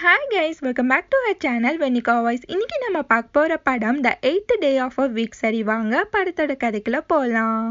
Hi guys, welcome back to our channel Venika Voice. இன்னைக்கு நம்ம பார்க்க போற படம் The 8th Day of a Week. சரி வாங்க படத்தோட கதைக்குள்ள போலாம்.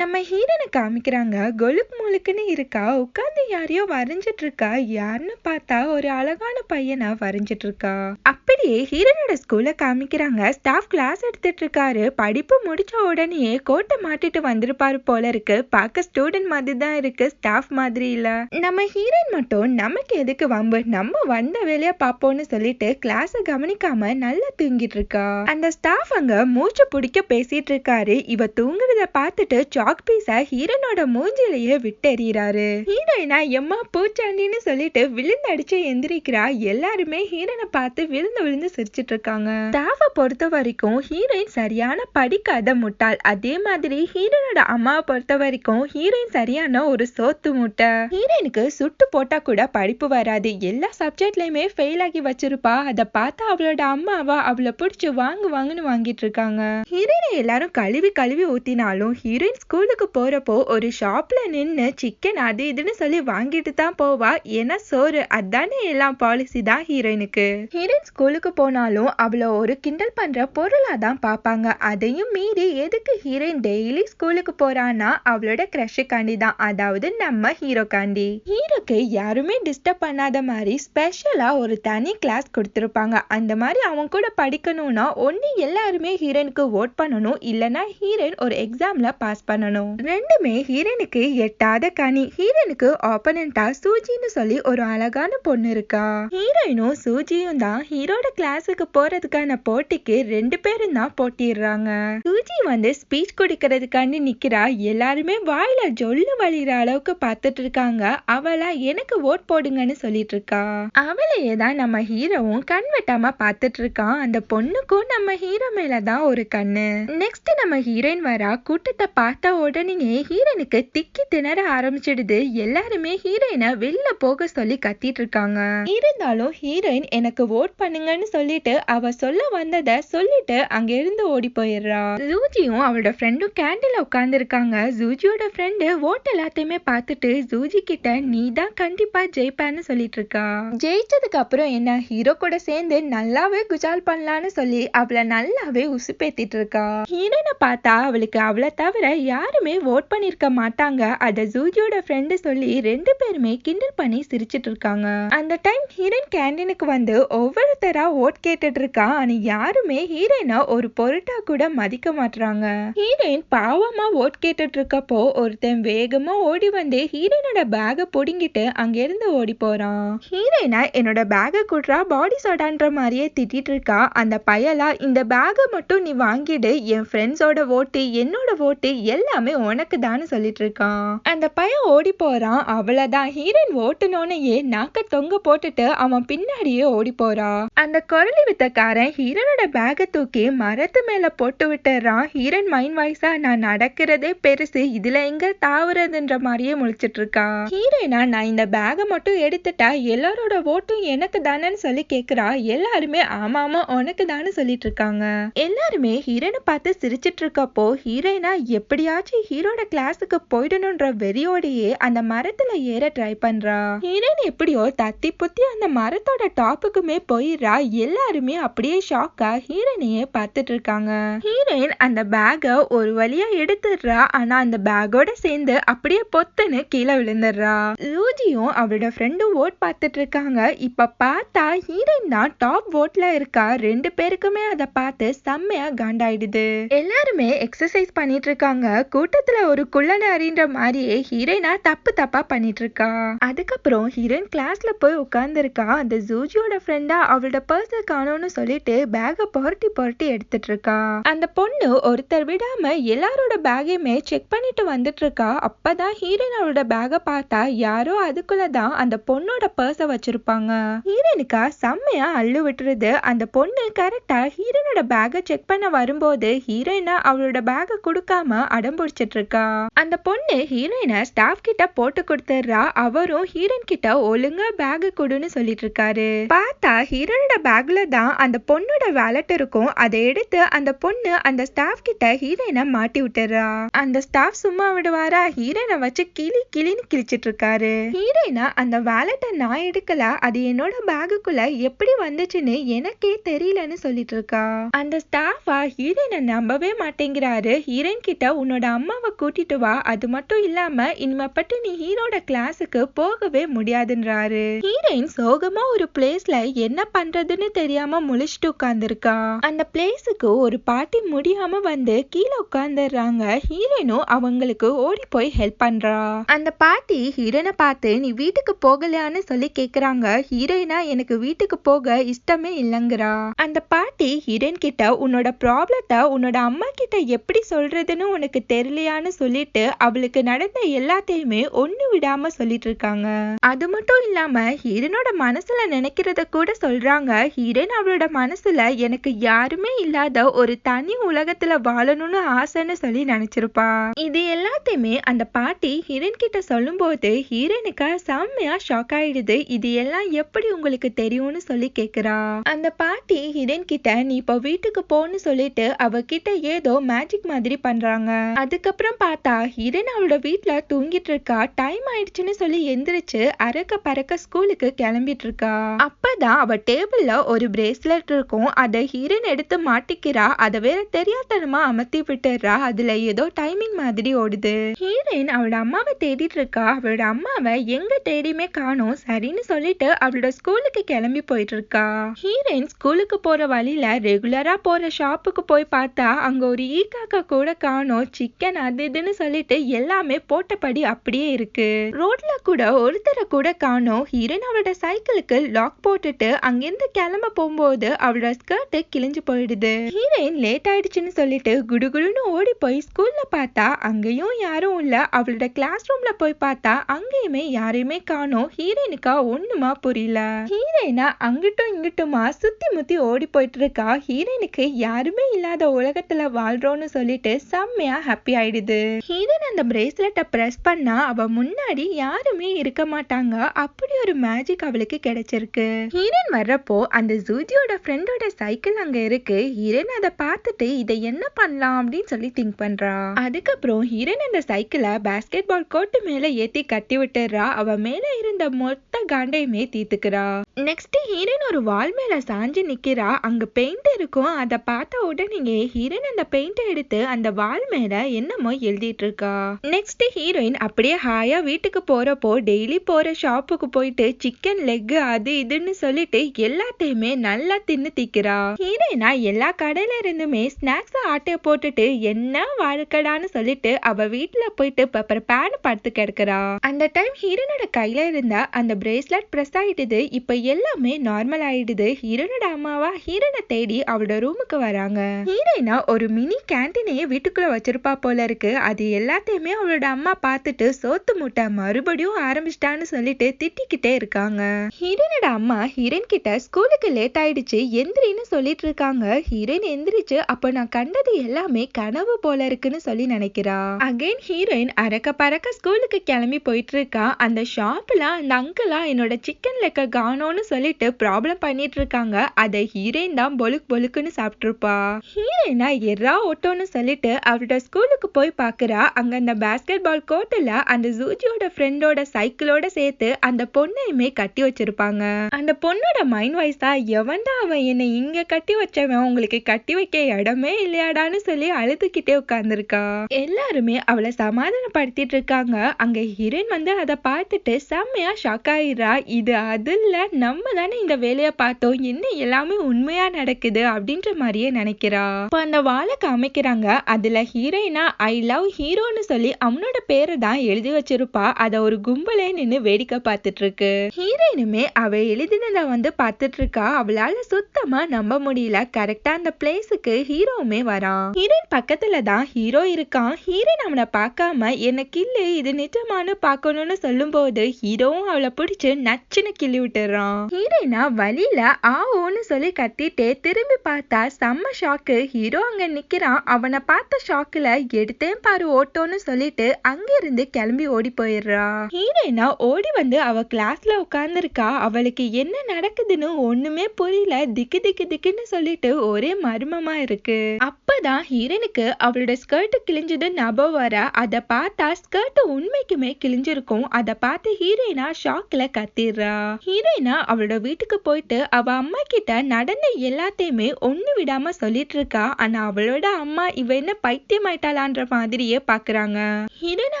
நம்ம ஹீரோனை காமிக்கிறாங்க. கொலுக் முழுக்குன்னு இருக்கா, உட்காந்து யாரையோ வரைஞ்சிட்டு இருக்கா. யாருன்னு பார்த்தா ஒரு அழகான பையனை வரைஞ்சிட்டு இருக்கா. அப்படியே ஹீரோனோட ஸ்கூல்ல காமிக்கிறாங்க. ஸ்டாஃப் கிளாஸ் எடுத்துட்டு இருக்காரு. படிப்பு முடிச்ச உடனே கோட்டை மாட்டிட்டு வந்திருப்பாரு போல இருக்கு. பார்க்க ஸ்டூடெண்ட் மாதிரி தான் இருக்கு, ஸ்டாஃப் மாதிரி இல்ல. நம்ம ஹீரோயின் மட்டும் நமக்கு எதுக்கு வம்பு, நம்ம வந்த வேலையா பாப்போம்னு சொல்லிட்டு கிளாஸ கவனிக்காம நல்லா தூங்கிட்டு இருக்கா. அந்த ஸ்டாஃப் அங்க மூச்சு பிடிக்க பேசிட்டு இருக்காரு. இவ தூங்குறத பார்த்துட்டு சாக் பீஸ ஹீரோனோட மூஞ்சிலேயே விட்டெறிறாரு. ஹீரோயினா எம்மா பூச்சாண்டின்னு சொல்லிட்டு விழுந்து அடிச்சு எந்திரிக்கிறா. எல்லாருமே ஹீரோனை பார்த்து விழுந்து விழுந்து சிரிச்சிட்டு இருக்காங்க. ஸ்டாஃபை பொறுத்த வரைக்கும் ஹீரோயின் சரியான படிக்காத முட்டாள். அதே மாதிரி ஹீரோனோட அம்மாவை பொறுத்த வரைக்கும் ஹீரோயின் சரியான ஒரு சோத்து முட்டை. ஹீரோயினுக்கு சுட்டு போட்டா கூட படிப்பு வராது, எல்லா சப்ஜெக்ட்லயுமே ஃபெயில் ஆகி வச்சிருப்பா. அதை பார்த்தா அவளோட அம்மாவா அவளை பிடிச்சு வாங்குன்னு வாங்கிட்டு இருக்காங்க. ஹீரோயினை எல்லாரும் கழுவி கழுவி ஊத்தினாலும் ஹீரோயின் ஸ்கூலுக்கு போறப்போ ஒரு ஷாப்ல நின்று சிக்கன் அது இதுன்னு சொல்லி வாங்கிட்டு தான் போவா. ஏன்னா சோறு அதானே எல்லாம் பாலிசி தான் ஹீரோயினுக்கு. ஹீரோயின் ஸ்கூலுக்கு போனாலும் அவளை ஒரு கிண்டல் பண்ற பொருளா தான் பாப்பாங்க. அதையும் மீறி எதுக்கு ஹீரோயின் டெய்லி ஸ்கூலுக்கு போறான்னா அவளோட கிரஷுக்காண்டி தான், அதாவது நம்ம ஹீரோக்காண்டி. ஹீரோக்கு யாருமே டிஸ்டர்ப் பண்ணாத மாதிரி ஸ்பெஷலா ஒரு தனி கிளாஸ் கொடுத்திருப்பாங்க. அந்த மாதிரி அவன் கூட படிக்கணும்னா ஒன்னு எல்லாருமே ஹீரோயினுக்கு ஓட் பண்ணணும், இல்லனா ஹீரோயின் ஒரு எக்ஸாம்ல பாஸ் பண்ணணும். ரெண்டுமே ஹீரோனுக்கு எட்டாத கனி. ஹீரோனுக்கு ஆப்போனண்டா சூஜின்னு சொல்லி ஒரு அழகான பொண்ணு இருக்கா. ஹீரோயினும் சூஜியும் தான் ஹீரோட கிளாஸுக்கு போறதுக்கான போட்டிக்கு ரெண்டு பேரும் தான் போட்டிடுறாங்க. சூஜி வந்து ஸ்பீச் கொடுக்கறதுக்காண்டி நிக்கிறா. எல்லாருமே வாயில ஜொல்லு வழிகிற அளவுக்கு பார்த்துட்டு இருக்காங்க. அவளா எனக்கு ஓட் போடுங்கன்னு சொல்லிட்டு இருக்கா. அவளையே தான் நம்ம ஹீரோவும் கண் வெட்டாம பார்த்துட்டு இருக்கான். அந்த பொண்ணுக்கும் நம்ம ஹீரோ மேலதான் ஒரு கண்ணு. நெக்ஸ்ட் நம்ம ஹீரோயின் வரா. கூட்டத்தை பார்த்த உடனே ஹீரோனுக்கு திக்கி திணற ஆரம்பிச்சிடுது. எல்லாருமே ஹீரோயினை வெளில போக சொல்லி கத்திட்டு இருக்காங்க. இருந்தாலும் ஹீரோயின் எனக்கு ஓட் பண்ணுங்கன்னு சொல்லிட்டு அவ சொல்ல வந்ததை சொல்லிட்டு அங்க இருந்து ஓடி போயிடுறா. ஜூஜியும் அவளோட ஃப்ரெண்டும் கேண்டீன்ல உட்கார்ந்து இருக்காங்க. ஜூஜியோட ஃப்ரெண்டு ஓட் எல்லாத்தையுமே பார்த்துட்டு ஜூஜி கிட்ட நீ தான் கண்டிப்பா ஜெயிப்பான்னு சொல்லிட்டு இருக்கா. ஜெயிச்சதுக்கு அப்புறம் என்ன, ஹீரோ கூட சேர்ந்து நல்லாவே குஜால் பண்ணலான்னு சொல்லி அவளை நல்லாவே உசுப்பேத்திட்டு இருக்கா. ஹீரோனை பார்த்தா அவளுக்கு அவளை தவிர யாருமே ஓட் பண்ணிருக்க மாட்டாங்க. அத ஜூஜியோட ஃப்ரெண்டு சொல்லி ரெண்டு பேருமே கிண்டல் பண்ணி சிரிச்சிட்டு இருக்காங்க. அந்த டைம் ஹீரோயின் கேண்டீனுக்கு வந்து ஒவ்வொருத்தரா ஓட் கேட்டுட்டு இருக்கா. ஆனா யாருமே ஹீரோயினை ஒரு பொருட்டா கூட மதிக்க மாட்டாங்க. ஹீரோயின் பாவமா ஓட் கேட்டுட்டு இருக்கப்போ ஒருத்தன் வேகமா ஓடி வந்து ஹீரோயினோட பேக புடுங்கிட்டு அங்க இருந்து ஓடி போறான். ஹீரோயினா என்னோட பேக குடுறா பாடி சோடான்ற மாதிரியே திட்டிட்டு இருக்கா. அந்த பயலா இந்த பேக மட்டும் நீ வாங்கிடு, என் ஃப்ரெண்ட்ஸோட ஓட்டு என்னோட ஓட்டு எல்லாமே உனக்கு தான் சொல்லிட்டு இருக்கான். அந்த பையன் ஓடி போறான். அவ்வளவுதான், ஹீரோயின் ஓட்டுனோனையே நாக்க தொங்க போட்டுட்டு அவன் பின்னாடியே ஓடி போறா. அந்த குரலி வித்தக்காரன் ஹீரோனோட பேக தூக்கி மரத்து மேல போட்டு விட்டுறான். ஹீரோயின் மைண்ட் வாய்ஸா நான் நடக்கிறதே பெருசு, இதுல எங்க தாவுறதுன்ற மாதிரியே முழிச்சிட்டு இருக்கா. ஹீரோயினா நான் இந்த பேக மட்டும் எடுத்துட்டா எல்லாரோட ஓட்டும் எனக்கு தானேன்னு சொல்லி கேக்குறா. எல்லாருமே ஆமாமா உனக்கு தானே சொல்லிட்டு இருக்காங்க. எல்லாருமே ஹீரோனை பார்த்து சிரிச்சிட்டு இருக்கப்போ ஹீரோயினா எப்படியாச்சும் ஹீரோட கிளாஸுக்கு போயிடணும்ன்ற வெறியோடையே அந்த மரத்துல ஏற ட்ரை பண்றா. ஹீரோயின் எப்படியோ தத்தி புத்தி அந்த மரத்தோட டாப்புக்குமே போயிடுறா. எல்லாருமே அப்படியே ஷாக்கா ஹீரோயினையே பார்த்துட்டு இருக்காங்க. ஹீரோயின் அந்த பேக ஒரு வழியா எடுத்துடுறா. ஆனா அந்த பேக்கோட சேர்ந்து அப்படியே பொத்துன்னு கீழே விழுந்துடுறா. லூஜியும் அவளோட ஃப்ரெண்டும் ஓட் பார்த்துட்டு இருக்காங்க. இப்ப பார்த்தா ஹீரோயின் தான் டாப் ஓட்ல இருக்கா. ரெண்டு பேருக்குமே அதை பார்த்து செம்மையா காண்டாயிடுது. எல்லாருமே எக்ஸசைஸ் பண்ணிட்டு இருக்காங்க. கூட்டத்துல ஒரு குள்ளன அறின்ற மாதிரியே ஹீரோயினா தப்பா பண்ணிட்டு இருக்கா. அதுக்கப்புறம் ஹீரோயின் கிளாஸ்ல போய் உட்கார்ந்து இருக்கா. அந்த ஜூஜியோட ஃப்ரெண்டா அவளோட பர்ஸ காணோம்னு சொல்லிட்டு பேக புரட்டி எடுத்துட்டு இருக்கா. அந்த பொண்ணு ஒருத்தர் விடாம எல்லாரோட பேகையுமே செக் பண்ணிட்டு வந்துட்டு இருக்கா. அப்பதான் ஹீரோயின் அவளோட பேக பார்த்தா யாரோ அதுக்குள்ளதான் அந்த பொண்ணோட பர்ஸ வச்சிருப்பாங்க. ஹீரோயினுக்கா செம்மையா அள்ளு விட்டுருது. அந்த பொண்ணு கரெக்டா ஹீரோனோட பேக செக் பண்ண வரும்போது ஹீரோயினா அவளோட பேக கொடுக்காம அடம் அடம் பிடிச்சிட்டு இருக்கா. அந்த பொண்ணு ஹீரோயினை ஸ்டாஃப் கிட்ட போட்டு கொடுத்துடுறா. அவரும் ஹீரோயின் கிட்ட ஒழுங்கா பேக் கொடுன்னு சொல்லிட்டு இருக்காரு. பார்த்தா ஹீரோனோட பேக்ல தான் அந்த பொண்ணோட வேலட் இருக்கும். அதை எடுத்து அந்த பொண்ணு அந்த ஸ்டாஃப் கிட்ட ஹீரோயினை மாட்டி விட்டுறா. அந்த ஸ்டாஃப் சும்மா விடுவாரா, ஹீரோயினை வச்சு கிளின்னு கிழிச்சிட்டு இருக்காரு. ஹீரோயினா அந்த வேலட்டை நான் எடுக்கல, அது என்னோட பேகுக்குள்ள எப்படி வந்துச்சுன்னு எனக்கே தெரியலன்னு சொல்லிட்டு இருக்கா. அந்த ஸ்டாஃபா ஹீரோயினை நம்பவே மாட்டேங்கிறாரு. ஹீரோயின் கிட்ட உன்னோட அம்மாவை கூட்டிட்டு வா, அது மட்டும் இல்லாம இனிமேப்பட்டு நீ ஹீரோட கிளாஸுக்கு போகவே முடியாதுன்றாரு. ஹீரோயின் சோகமா ஒரு பிளேஸ்ல என்ன பண்றதுன்னு தெரியாம முழிச்சிட்டு உட்கார்ந்துருக்கா. அந்த பிளேஸுக்கு ஒரு பாட்டி முடியாம வந்து கீழே உட்கார்ந்துடுறாங்க. ஹீரோயினும் அவங்களுக்கு ஓடி போய் ஹெல்ப் பண்றா. அந்த பாட்டி ஹீரோயினை பார்த்து நீ வீட்டுக்கு போகலையான்னு சொல்லி கேக்குறாங்க. ஹீரோயினா எனக்கு வீட்டுக்கு போக இஷ்டமே இல்லைங்கிறா. அந்த பாட்டி ஹீரோயின் கிட்ட உன்னோட ப்ராப்ளத்தை உன்னோட அம்மா கிட்ட எப்படி சொல்றதுன்னு உனக்கு தெரியலையான்னு சொல்லிட்டு அவளுக்கு நடந்த எல்லாத்தையுமே ஒண்ணு விடாம சொல்லிட்டு இருக்காங்க. அது மட்டும் இல்லாம ஹீரோனோட மனசுல நினைக்கிறத கூட சொல்றாங்க. ஹீரோயின் அவளோட மனசுல எனக்கு யாருமே இல்லாத ஒரு தனி உலகத்துல வாழணும்னு ஆசைன்னு சொல்லி நினைச்சிருப்பா. இது எல்லாத்தையுமே அந்த பாட்டி ஹீரோயின் கிட்ட சொல்லும் போது ஹீரோயினுக்கு செம்மையா ஷாக் ஆயிடுது. இது எல்லாம் எப்படி உங்களுக்கு தெரியும்னு சொல்லி கேக்குறா. அந்த பாட்டி ஹீரோயின் கிட்ட நீ இப்ப வீட்டுக்கு போன்னு சொல்லிட்டு அவகிட்ட ஏதோ மேஜிக் மாதிரி பண்றாங்க. அதுக்கப்புறம் பார்த்தா ஹீரோயின் அவளோட வீட்டுல தூங்கிட்டு இருக்கா. டைம் ஆயிடுச்சுன்னு சொல்லி எந்திரிச்சு அரக்க பறக்க ஸ்கூலுக்கு கிளம்பிட்டு இருக்கா. அப்பதான் அவ டேபிள்ல ஒரு பிரேஸ்லெட் இருக்கும். அதை ஹீரோயின் எடுத்து மாட்டிக்கிறா. அதை வேற தெரியாதனமா அமர்த்தி விட்டுறா. அதுல ஏதோ டைமிங் மாதிரி ஓடுது. ஹீரோயின் அவளோட அம்மாவை தேடிட்டு இருக்கா. அவளோட அம்மாவை எங்க தேடியுமே காணோம். சரின்னு சொல்லிட்டு அவளோட ஸ்கூலுக்கு கிளம்பி போயிட்டு இருக்கா. ஹீரோயின் ஸ்கூலுக்கு போற வழியில ரெகுலரா போற ஷாப்புக்கு போய் பார்த்தா அங்க ஒரு ஈக்காக்கா கூட காணோம். சிக்கன் அது இதுன்னு சொல்லிட்டு எல்லாமே போட்டபடி அப்படியே இருக்கு. ரோட்ல கூட ஒருத்தரை கூட காணோம். ஹீரோயின் அவளோட சைக்கிளுக்கு லாக் போட்டுட்டு அங்கிருந்து கிளம்ப போகும்போது அவளோட ஸ்கர்ட் கிழிஞ்சு போயிடுது. ஹீரோயின் லேட் ஆயிடுச்சுன்னு சொல்லிட்டு குடுகுடுன்னு ஓடி போய் ஸ்கூல்ல பார்த்தா அங்கேயும் யாரும் இல்ல. அவளோட கிளாஸ் ரூம்ல போய் பார்த்தா அங்கேயுமே யாரையுமே காணோம். ஹீரோயினுக்கா ஒண்ணுமா புரியல. ஹீரோயினா அங்கிட்டும் இங்கிட்டுமா சுத்தி முத்தி ஓடி போயிட்டு இருக்கா. ஹீரோயினுக்கு யாருமே இல்லாத உலகத்துல வாழ்றோம்னு சொல்லிட்டு செம்மையா ஹாப்பி ஆயிடுது. ஹீரோயின் அந்த பிரேஸ்லெட்டை பிரஸ் பண்ணா அவ முன்னாடி யாருமே இருக்க மாட்டாங்க. அப்படி ஒரு மேஜிக் அவளுக்கு கிடைச்சிருக்கு. ஹீரோயின் வர்றப்போ அந்த ஜூஜியோட ஃப்ரெண்டோட சைக்கிள் அங்க இருக்கு. ஹீரோயின் அதை பார்த்துட்டு இதை என்ன பண்ணலாம் அப்படின்னு சொல்லி திங்க் பண்றா. அதுக்கப்புறம் ஹீரோயின் அந்த சைக்கிளை பாஸ்கெட் பால் கோர்ட்டு மேல ஏத்தி கட்டி விட்டுறா. அவ மேல இருந்த மொத்த காண்டையுமே தீத்துக்கிறா. நெக்ஸ்ட் ஹீரோயின் ஒரு வால் மேல சாஞ்சு நிக்கிறா. அங்க பெயிண்ட் இருக்கும். அதை பார்த்த உடனே ஹீரோயின் அந்த பெயிண்ட் எடுத்து அந்த வால் மேல என்னமோ எழுதிட்டு இருக்கா. நெக்ஸ்ட் ஹீரோயின் அப்படியே ஹாயா வீட்டுக்கு போறப்போ டெய்லி போற ஷாப்புக்கு போயிட்டு சிக்கன் லெக் அது இதுன்னு சொல்லிட்டு எல்லாத்தையுமே நல்லா தின்னு திக்கிறா. ஹீரோயினா எல்லா கடையில இருந்துமே ஸ்நாக்ஸ் ஆட்டைய போட்டுட்டு என்ன வாழ்க்கடான்னு சொல்லிட்டு அவ வீட்டுல போயிட்டு பெப்பர் பேன் படுத்து கிடக்குறா. அந்த டைம் ஹீரோனோட கையில இருந்த அந்த பிரேஸ்லெட் பிரஸ் ஆயிடுது. இப்ப எல்லாமே நார்மல் ஆயிடுது. ஹீரோனோட அம்மாவா ஹீரோனை தேடி அவளோட ரூமுக்கு வராங்க. ஹீரோயினா ஒரு மினி கேண்டீனையே வீட்டுக்குள்ள வச்சிருப்பா போல இருக்கு. அது எல்லாத்தையுமே அவளோட அம்மா பார்த்துட்டு சோத்து முட்டை மறுபடியும் ஆரம்பிச்சிட்டான்னு சொல்லிட்டு திட்டிக்கிட்டே இருக்காங்க. ஹீரோனோட அம்மா ஹீரோயின் கிட்ட ஸ்கூலுக்கு லேட் ஆயிடுச்சு எந்திரின்னு சொல்லிட்டு இருக்காங்க. ஹீரோயின் எந்திரிச்சு அப்ப நான் கண்டது எல்லாமே கனவு போல இருக்குன்னு சொல்லி நினைக்கிறா. அகைன் ஹீரோயின் அரக்க பறக்க ஸ்கூலுக்கு கிளம்பி போயிட்டு இருக்கா. அந்த ஷாப்ல அந்த அங்கிளா என்னோட சிக்கன் லெக்க காணோன்னு சொல்லிட்டு ப்ராப்ளம் பண்ணிட்டு இருக்காங்க. அதை ஹீரோயின் தான் பொலுக்குன்னு சாப்பிட்டுருப்பா. ஹீரோயினா எறா ஓட்டோன்னு சொல்லிட்டு அவளோட ஸ்கூலுக்கு போய் பாக்குறா. அங்க அந்த பாஸ்கெட் பால் கோர்ட்ல அந்த ஜூஜியோட ஃப்ரெண்டோட சைக்கிளோட சேர்த்து அந்த பொண்ணையுமே கட்டி வச்சிருப்பாங்க. அந்த பொண்ணோட மைண்ட் வாய்ஸா எவன்டா அவன் என்னை இங்க கட்டி வச்சவன், உங்களுக்கு கட்டி வைக்க இடமே இல்லையாடான்னு சொல்லி அழுதுகிட்டே உட்கார்ந்துருக்கா. எல்லாருமே அவளை சமாதானப்படுத்திட்டு இருக்காங்க. அங்க ஹீரோயின் வந்து அதை பார்த்துட்டு செம்மையா ஷாக் ஆயிடுறா. இது அது இல்ல, நம்ம தானே இந்த வேலையை பார்த்தோம், என்ன எல்லாமே உண்மையா நடக்குது அப்படின்ற மாதிரியே நினைக்கிறா. இப்ப அந்த வாழை காமிக்கிறாங்க. அதுல ஹீரோயினா ஐ லவ் ஹீரோன்னு சொல்லி அவனோட பேரை தான் எழுதி வச்சிருப்பா. அத ஒரு கும்பலே நின்னு வேடிக்கை பார்த்துட்டு இருக்கு. ஹீரோயினுமே அவ எழுதினதை வந்து பார்த்துட்டு இருக்கா. அவளால சுத்தமா நம்ப முடியல. கரெக்டா அந்த பிளேஸுக்கு ஹீரோவுமே வரான். ஹீரோயின் பக்கத்துல தான் ஹீரோ இருக்கான். ஹீரோயின் அவனை பார்க்காம எனக்கு இல்ல இது நிஜமானு பார்க்கணும்னு சொல்லும் போது ஹீரோவும் அவளை பிடிச்சு நச்சுன்னு கிள்ளி விட்டுறான். ஹீரோயினா வழியில ஆவோன்னு சொல்லி கத்திட்டு திரும்பி பார்த்தா செம்ம ஷாக்கு. ஹீரோ அங்க நிக்கிறான். அவனை பார்த்த ஷாக்குல எடுத்தேன் பாரு ஓட்டோன்னு சொல்லிட்டு அங்கிருந்து கிளம்பி ஓடி போயிடுறா. ஹீரோயினா ஓடி வந்து அவ கிளாஸ்ல உட்கார்ந்துருக்கா. அவளுக்கு என்ன நடக்குதுன்னு ஒண்ணுமே புரியல. திக்கு திக்கு திக்குன்னு சொல்லிட்டு ஒரே மர்மமா இருக்கு. அப்பதான் ஹீரோனுக்கு அவளோட ஸ்கர்ட் கிழிஞ்சது ஞாபகம் வர. அத பார்த்தா ஸ்கர்ட் உண்மைக்குமே கிழிஞ்சிருக்கும். அத பார்த்து ஹீரோயினா ஷாக்ல கத்திடுறா. ஹீரோயினா அவளோட வீட்டுக்கு போயிட்டு அவ அம்மா கிட்ட நடந்த எல்லாத்தையுமே ஒண்ணு விடாம சொல்லிட்டு இருக்கா. ஆனா அவளோட அம்மா இவ என்ன பைத்தியம் ஆயிட்டாளான்ற மாதிரியே பாக்குறாங்க. ஹீரோயினா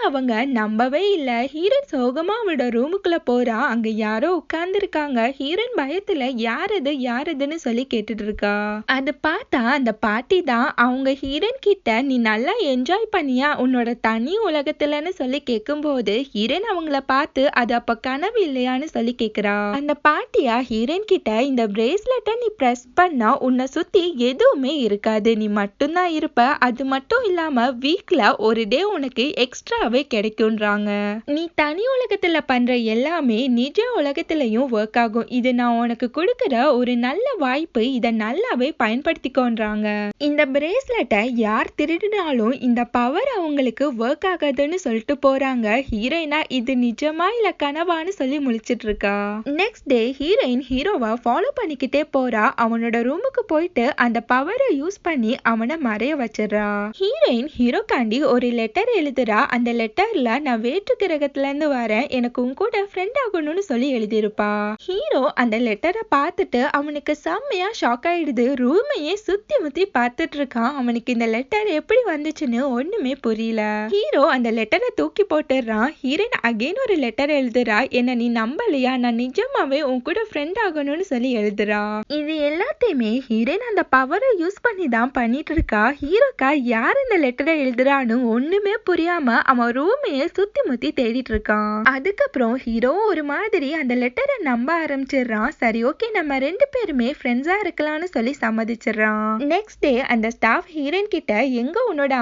அவங்க நம்பவே இல்ல. ஹீரோயின் சோகமா அவளோட ரூமுக்குள்ள போறா. அங்க யாரோ உட்கார்ந்து இருக்காங்க. ஹீரோயின் பயத்துல யாரதுன்னு சொல்லி கேட்டுட்டு இருக்கா. அது பார்த்தா அந்த பாட்டி தான். அவங்க ஹீரோயின் கிட்ட நீ நல்லா என்ஜாய் பண்ணியா உன்னோட தனி உலகத்துலன்னு சொல்லி கேட்கும்போது ஹீரோயின் அவங்கள பார்த்து அது அப்ப கனவு இல்லையான்னு சொல்லி கேக்குறா. அந்த பாட்டியா ஹீரோயின் கிட்ட இந்த பிரேஸ்லெட்டை நீ பிரஸ் பண்ணா உன்னை சுத்தி எதுவுமே இருக்காது, நீ மட்டும்தான் இருப்ப. அது மட்டும் இல்லாம வீக்ல ஒரு டே உனக்கு எக்ஸ்ட்ராவே கிடைக்கும்ன்றாங்க. நீ தனி உலகத்துல பண்ற எல்லாமே நிஜ உலகத்திலையும் ஒர்க் ஆகும். இது நான் உனக்கு கொடுக்கிற ஒரு நல்ல வாய்ப்பு. இதை நல்லாவே பயன்படுத்திக்கோன்றாங்க. இந்த பிரேஸ்லெட்டை யார் திருடினாலும் இந்த பவர் அவங்களுக்கு ஒர்க் ஆகாதுன்னு சொல்லிட்டு போறாங்க. ஹீரோயினா இது நிஜமா இல்ல கனவான்னு சொல்லி முழிச்சிட்டு இருக்கா. நெக்ஸ்ட் டே ஹீரோயின் ஹீரோவை ஃபாலோ பண்ணிக்கிட்டே போறா. அவனோட ரூமுக்கு போயிட்டு அந்த பவரை யூஸ் பண்ணி அவனை மறைய வச்சிடறா. ஹீரோயின் ஹீரோக்காண்டி ஒரு லெட்டர் எழுதுறா. அந்த லெட்டர்ல நான் வேற்று கிரகத்துல இருந்து வரேன், எனக்கு உன் கூட ஃப்ரெண்ட் ஆகணும்னு சொல்லி எழுதியிருப்பா. ஹீரோ அந்த லெட்டரை பார்த்துட்டு அவனுக்கு செம்மையா ஷாக் ஆயிடுது. ரூமையே சுத்தி முத்தி பார்த்துட்டு இருக்கான். அவனுக்கு இந்த லெட்டர் எப்படி வந்துச்சுன்னு ஒண்ணுமே புரியல. ஹீரோ அந்த லெட்டரை தூக்கி போட்டுறான். ஹீரோயின் அகைன் ஒரு லெட்டர் எழுதுறா. என்ன நீ நம்பலையா, நான் நிஜமாவே உன் கூட ஃப்ரெண்ட் ஆகணும்னு சொல்லி எழுதுறா. இது எல்லாத்தையுமே ஹீரோயின் அந்த பவரை யூஸ் பண்ணி தான் பண்ணிட்டு இருக்கா. ஹீரோக்கா யார் இந்த லெட்டரை எழுதுறான்னு ஒண்ணுமே புரியாம அவன் ரூமையே சுத்தி முத்தி தேடிட்டு இருக்கான். அதுக்கப்புறம் ஹீரோ ஒரு மாதிரி அந்த லெட்டரை நம்ப ஆரம்பிச்சிடறான். சரி ஓகே நம்ம ரெண்டு பேருமே ஃப்ரெண்ட்ஸா இருக்கலாம்னு சொல்லி சம்மதிச்சிடறான். நெக்ஸ்ட் டே அந்த ஸ்டாஃப் ஹீரோயின் கிட்ட எங்க உன்னோட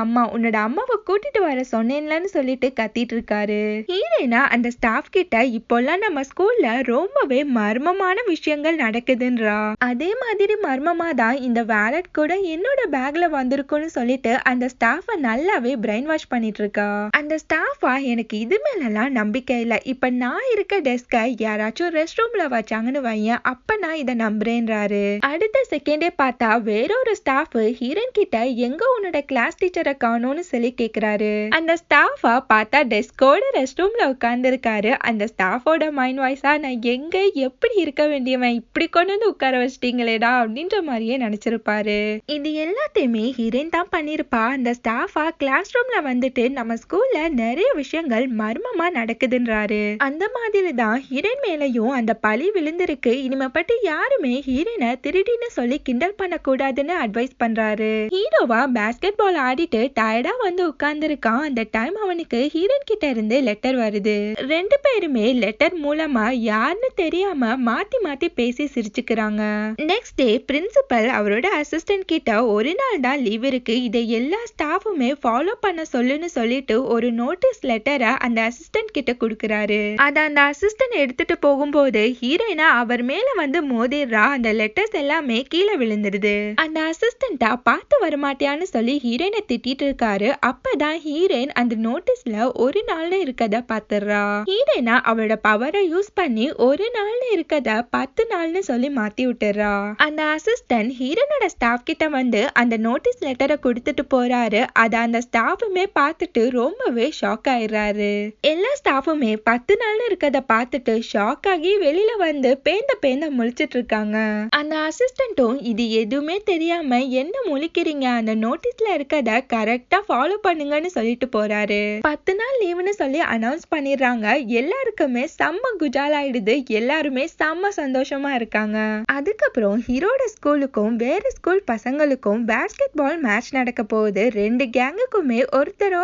அம்மாவை கூட்டிட்டு வர சொன்னேன்லன்னு சொல்லிட்டு கத்திட்டு இருக்காரு. ஹீரோயினா அந்த ஸ்டாஃப் கிட்ட இப்போல்லாம் நம்ம ஸ்கூல்ல ரொம்பவே மர்மமான விஷயங்கள் நடக்குதுன்றா. அதே மாதிரி மர்மமா தான் இந்த வேலட் கூட என்னோட பேக்ல வந்திருக்கும்னு சொல்லிட்டு அந்த ஸ்டாஃபை நல்லாவே பிரெயின் வாஷ் பண்ணிட்டு இருக்கா. அந்த ஸ்டாஃபா எனக்கு இது மேலலாம் நம்பிக்கை இல்ல. இப்ப நான் இருக்க டெஸ்கை யாராச்சும் ரெஸ்ட் ரூம்ல வச்சாங்கன்னு வையன், அப்ப நான் இதை நம்புறேன்றாரு. அடுத்த செகண்டே பார்த்தா வேறொரு ஸ்டாஃப் ஹீரோயின் கிட்ட எங்க உன்னோட கிளாஸ் டீச்சரை காணோம்னு சொல்லி கேக்குறாரு. அந்த ஸ்டாஃபா பார்த்தா டெஸ்கோட ரெஸ்ட் ரூம்ல உட்கார்ந்து இருக்காரு. அந்த ஸ்டாஃபோட மைண்ட் வாய்ஸா நான் எங்க எப்படி இருக்க வேண்டியவன் இப்படி கொண்டு வந்து உட்கார வச்சிட்டீங்களேடா அப்படின்ற மாதிரியே நினைச்சிருப்பாரு. இது எல்லாத்தையுமே ஹீரோயின் தான் பண்ணிருப்பா. அந்த ஸ்டாஃபா கிளாஸ் ரூம்ல வந்துட்டு நம்ம ஸ்கூல்ல நிறைய விஷயங்கள் மர்மமா நடக்குதுன்றாரு. அந்த மாதிரி தான் ஹீரோயின் மேலையும் அந்த பழி விழுந்திருக்கு. இனிமே பற்றி யாருமே ஹீரோயினை திருடின்னு சொல்லி கிண்டல் பண்ண கூடாதுன்னு அட்வைஸ் பண்றாரு. ஹீரோவா பாஸ்கெட் பால் ஆடிட்டு டயர்டா வந்து உட்கார்ந்து இருக்கான். அந்த டைம் அவனுக்கு ஹீரோயின் கிட்ட இருந்து லெட்டர் வருது. ரெண்டு பேருமே லெட்டர் மூலமா யாருன்னு தெரியாம மாத்தி மாத்தி பேசி சிரிச்சுக்கிறாங்க. நெக்ஸ்ட் டே பிரின்சிபல் அவரோட அசிஸ்டன்ட் கிட்ட ஒரு நாள் தான் லீவ் இருக்கு, இதை எல்லா ஸ்டாஃபுமே ஃபாலோ பண்ண சொல்லுன்னு சொல்லிட்டு ஒரு நோட்டீஸ் லெட்டரை அந்த அசிஸ்டன்ட் கிட்ட கொடுக்கறாரு. அத அந்த அசிஸ்டன்ட் எடுத்துட்டு போகும்போது ஹீரோயினா அவர் மேல வந்து மோதிடுறா. அந்த லெட்டர்ஸ் எல்லாமே கீழே விழுந்துடுது. அந்த அசிஸ்டன்டா பார்த்து வரமாட்டியான்னு சொல்லி ஹீரோயினை திட்டிட்டு இருக்காரு. அப்பதான் ஹீரோயின் அந்த நோட்டீஸ்ல ஒரு நாள்னு இருக்கத பாத்துறா. ஹீரோயினா அவளோட பவரை யூஸ் பண்ணி ஒரு நாள்னு இருக்கத 10 நாள்னு சொல்லி மாத்தி விட்டுறா. அந்த அசிஸ்டன்ட் ஹீரோனோட ஸ்டாஃப் கிட்ட வந்து அந்த நோட்டீஸ் லெட்டரை கொடுத்துட்டு போறாரு. அத அந்த ஸ்டாஃபுமே பார்த்துட்டு ரொம்பவே ஷாக் ஆயிடுறாரு. எல்லா ஸ்டாஃபுமே 10 நாள்னு இருக்கத பார்த்துட்டு ஷாக் ஆகி வெளியில வந்து பேந்த முழிச்சிட்டு இருக்காங்க. அந்த அசிஸ்டன்ட்டும் இது எதுவுமே தெரியாம என்ன முழிக்கிறீங்க, அந்த நோட்டீஸ்ல இருக்கத கரெக்டா ஃபாலோ பண்ணுங்கன்னு சொல்லிட்டு போறாரு. 10 நாள் லீவுன்னு சொல்லி அனௌன்ஸ் பண்ணிடுறாங்க. எல்லாருக்குமே செம்ம குஜாலாயிடுது. எல்லாருமே செம்ம சந்தோஷமா இருக்காங்க. அதுக்கப்புறம் ஹீரோட ஸ்கூலுக்கும் வேற ஸ்கூல் பசங்களுக்கும் பாஸ்கெட் பால் மேட்ச் நடக்க போகுது. ரெண்டு கேங்குக்குமே ஒருத்தர்